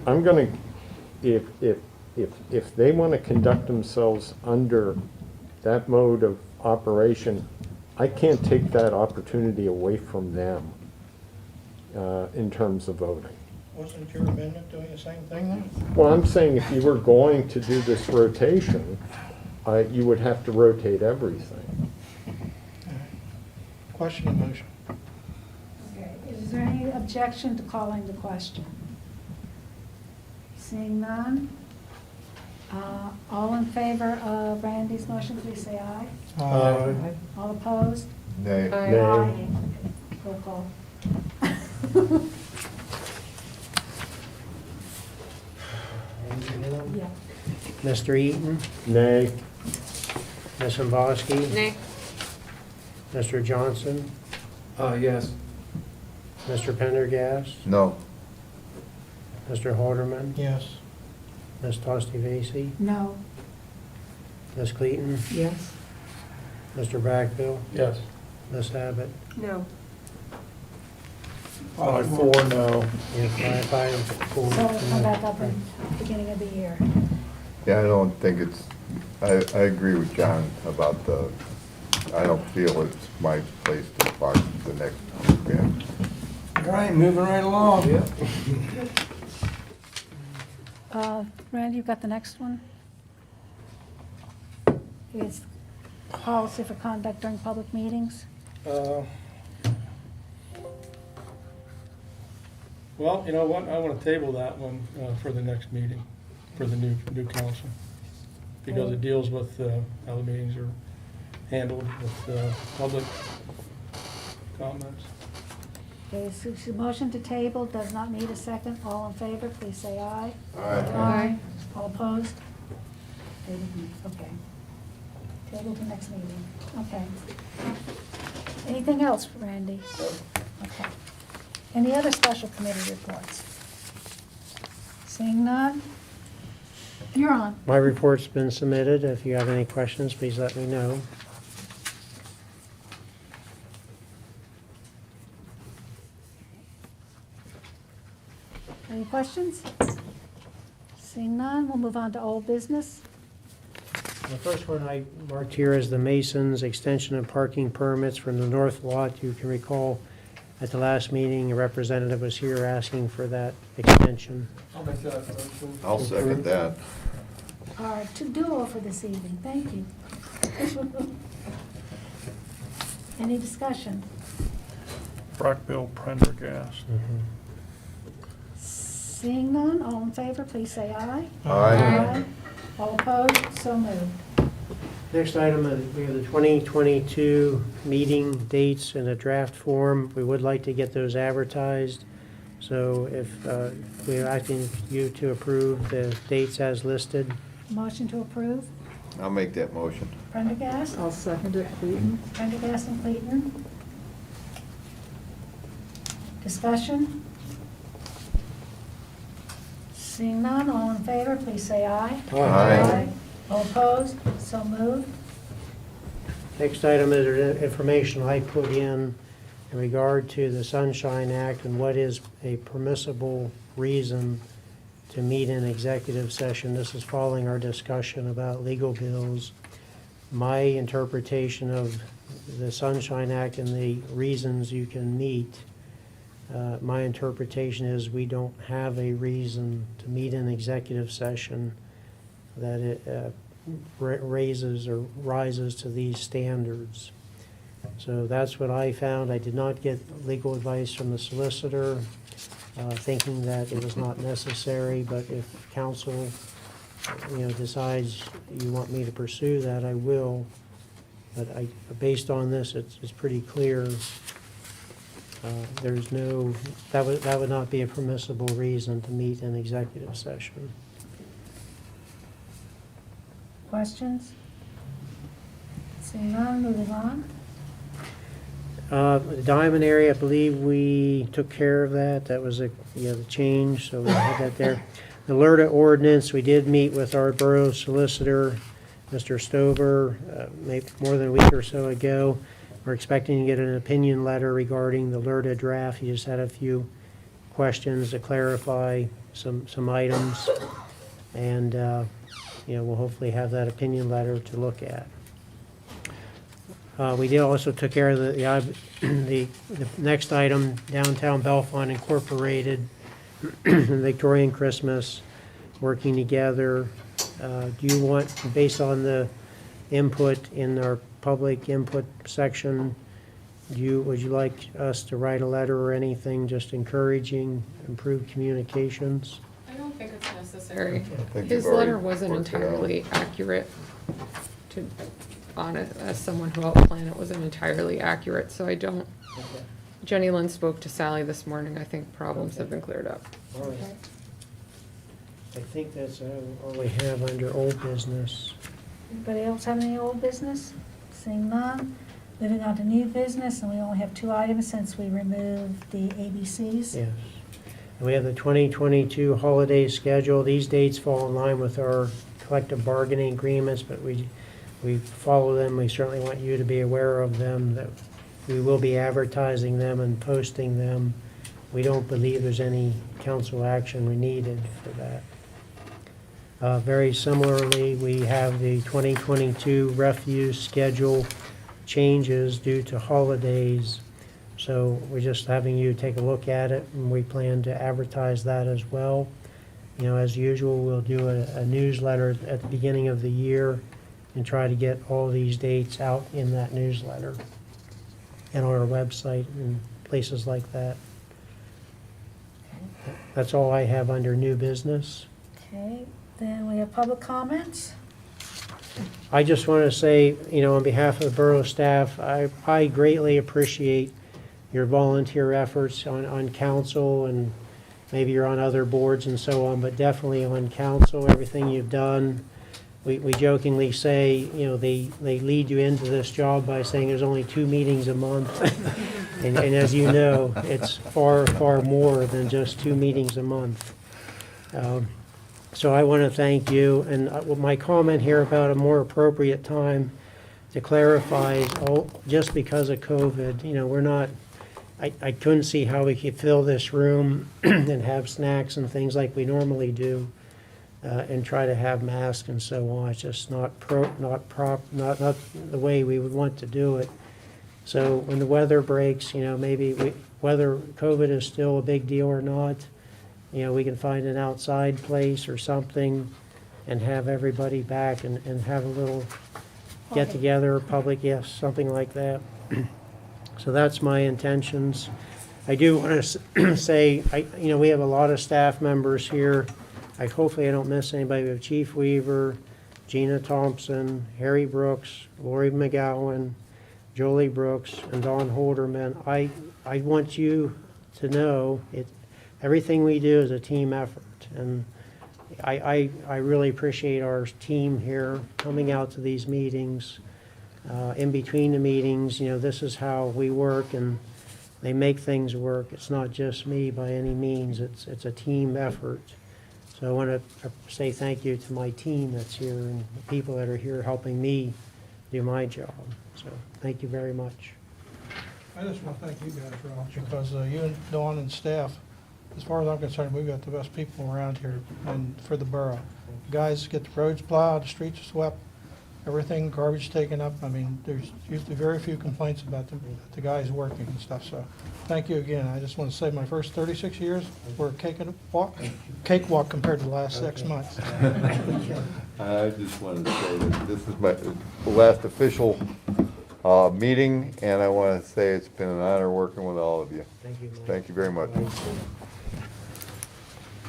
I'm gonna, if they want to conduct themselves under that mode of operation, I can't take that opportunity away from them in terms of voting. Wasn't your amendment doing the same thing then? Well, I'm saying if you were going to do this rotation, you would have to rotate everything. Question and motion. Okay, is there any objection to calling the question? Seeing none? All in favor of Randy's motion, please say aye. Aye. All opposed? Nay. Aye. Roll call. Yeah. Mr. Eaton, Nay. Ms. Zambowski, Nay. Mr. Johnson, Yes. Mr. Pendergast, No. Mr. Halderman, Yes. Ms. Tosti Vasey, No. Ms. Clayton, Yes? Mr. Brackbill, Yes. Ms. Abbott. No. 5-4, no. Yeah, five, four. So it'll come back up in the beginning of the year. Yeah, I don't think it's, I agree with John about I don't feel it's my place to park the next event. All right, moving right along. Randy, you've got the next one? It's policy for conduct during public meetings. Well, you know what, I want to table that one for the next meeting, for the new council. Because it deals with how the meetings are handled with public comments. Okay, so motion to table does not need a second. All in favor, please say aye. Aye. All opposed? Okay. Table to next meeting. Okay. Anything else, Randy? Okay. Any other special committee reports? Seeing none? You're on. My report's been submitted. If you have any questions, please let me know. Any questions? Seeing none, we'll move on to old business. The first one I marked here is the Masons extension of parking permits from the north lot. You can recall at the last meeting, a representative was here asking for that extension. I'll make that motion. I'll second that. Our duo for this evening, thank you. Any discussion? Brockville Prendergast. Seeing none, all in favor, please say aye. Aye. All opposed, so moved. Next item, we have the 2022 meeting dates in a draft form. We would like to get those advertised. So if we're asking you to approve the dates as listed. Motion to approve. I'll make that motion. Prendergast? I'll second it, Clayton. Prendergast and Clayton. Discussion? Seeing none, all in favor, please say aye. Aye. All opposed, so moved. Next item is information I put in regard to the Sunshine Act and what is a permissible reason to meet in executive session. This is following our discussion about legal bills. My interpretation of the Sunshine Act and the reasons you can meet, my interpretation is we don't have a reason to meet in executive session that it raises or rises to these standards. So that's what I found. I did not get legal advice from the solicitor, thinking that it was not necessary, but if council, decides you want me to pursue that, I will. But based on this, it's pretty clear. There's no, that would not be a permissible reason to meet in executive session. Questions? Seeing none, moving on. The Diamond area, I believe we took care of that. That was the change, so we had that there. The LERTA ordinance, we did meet with our borough solicitor, Mr. Stover, maybe more than a week or so ago. We're expecting to get an opinion letter regarding the LERTA draft. He just had a few questions to clarify some items. And, we'll hopefully have that opinion letter to look at. We did also took care of the next item, downtown Bellefonte Incorporated, Victorian Christmas, working together. Do you want, based on the input in our public input section, would you like us to write a letter or anything just encouraging improved communications? I don't think it's necessary. think His you've already letter wasn't worked it out. entirely accurate. To honest, as someone who helped plan it, wasn't entirely accurate, so I don't. Jenny Lynn spoke to Sally this morning. I think problems have been cleared up. All right. I think that's all we have under old business. Anybody else have any old business? Seeing none, moving on to new business, and we only have 2 items since we removed the ABCs. Yes. And we have the 2022 holiday schedule. These dates fall in line with our collective bargaining agreements, but we follow them. We certainly want you to be aware of them, that we will be advertising them and posting them. We don't believe there's any council action needed for that. Very similarly, we have the 2022 refuse schedule changes due to holidays. So we're just having you take a look at it, and we plan to advertise that as well. As usual, we'll do a newsletter at the beginning of the year and try to get all these dates out in that newsletter and on our website and places like that. That's all I have under new business. Okay, then we have public comments. I just want to say, on behalf of the borough staff, I greatly appreciate your volunteer efforts on council, and maybe you're on other boards and so on, but definitely on council, everything you've done. We jokingly say, they lead you into this job by saying there's only 2 meetings a month. And as you know, it's far, far more than just 2 meetings a month. So I want to thank you. And my comment here about a more appropriate time to clarify is just because of COVID, we're not, I couldn't see how we could fill this room and have snacks and things like we normally do. And try to have masks and so on. It's just not the way we would want to do it. So when the weather breaks, maybe whether COVID is still a big deal or not, we can find an outside place or something and have everybody back and have a little get together, public, yes, something like that. So that's my intentions. I do want to say, we have a lot of staff members here. Hopefully I don't miss anybody. We have Chief Weaver, Gina Thompson, Harry Brooks, Lori McGowan, Jolie Brooks, and Don Holderman. I want you to know everything we do is a team effort. And I really appreciate our team here coming out to these meetings. In between the meetings, this is how we work, and they make things work. It's not just me by any means. It's a team effort. So I want to say thank you to my team that's here and the people that are here helping me do my job. So thank you very much. I just want to thank you guys, Ralph, because you and Dawn and staff, as far as I'm concerned, we've got the best people around here and for the borough. Guys get the roads plowed, the streets swept, everything, garbage taken up. I mean, there's usually very few complaints about the guys working and stuff. So thank you again. I just want to say my first 36 years were a cakewalk compared to the last 6 months. I just wanted to say that this is my last official meeting, and I want to say it's been an honor working with all of you. Thank you, Mike. Thank you very much.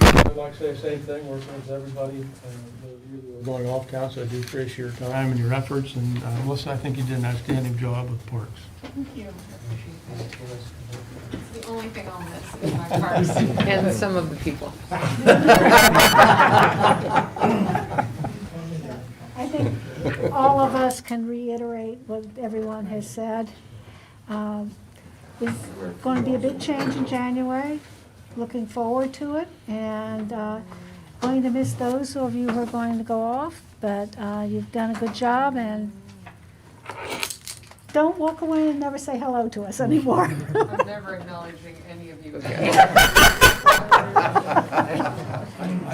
I'd like to say the same thing, working with everybody, those of you that are going off council. I do appreciate your time and your efforts, and Melissa, I think you did an outstanding job with parks. Thank you. The only thing I'll miss is my parks and some of the people. I think all of us can reiterate what everyone has said. There's going to be a big change in January. Looking forward to it, and going to miss those of you who are going to go off, but you've done a good job, and don't walk away and never say hello to us anymore. I'm never acknowledging any of you again.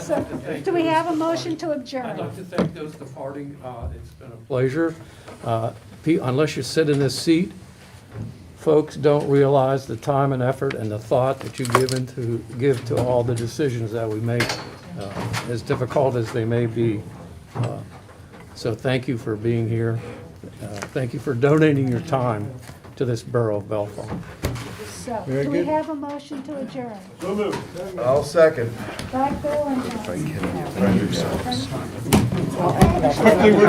So, do we have a motion to adjourn? I'd like to thank those departing. It's been a pleasure. Unless you sit in this seat, folks don't realize the time and effort and the thought that you give to all the decisions that we make, as difficult as they may be. So thank you for being here. Thank you for donating your time to this borough of Bellefonte. So, do we have a motion to adjourn? So moved. I'll second. Back Bill and John. Thank you. Quickly we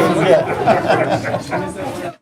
forget.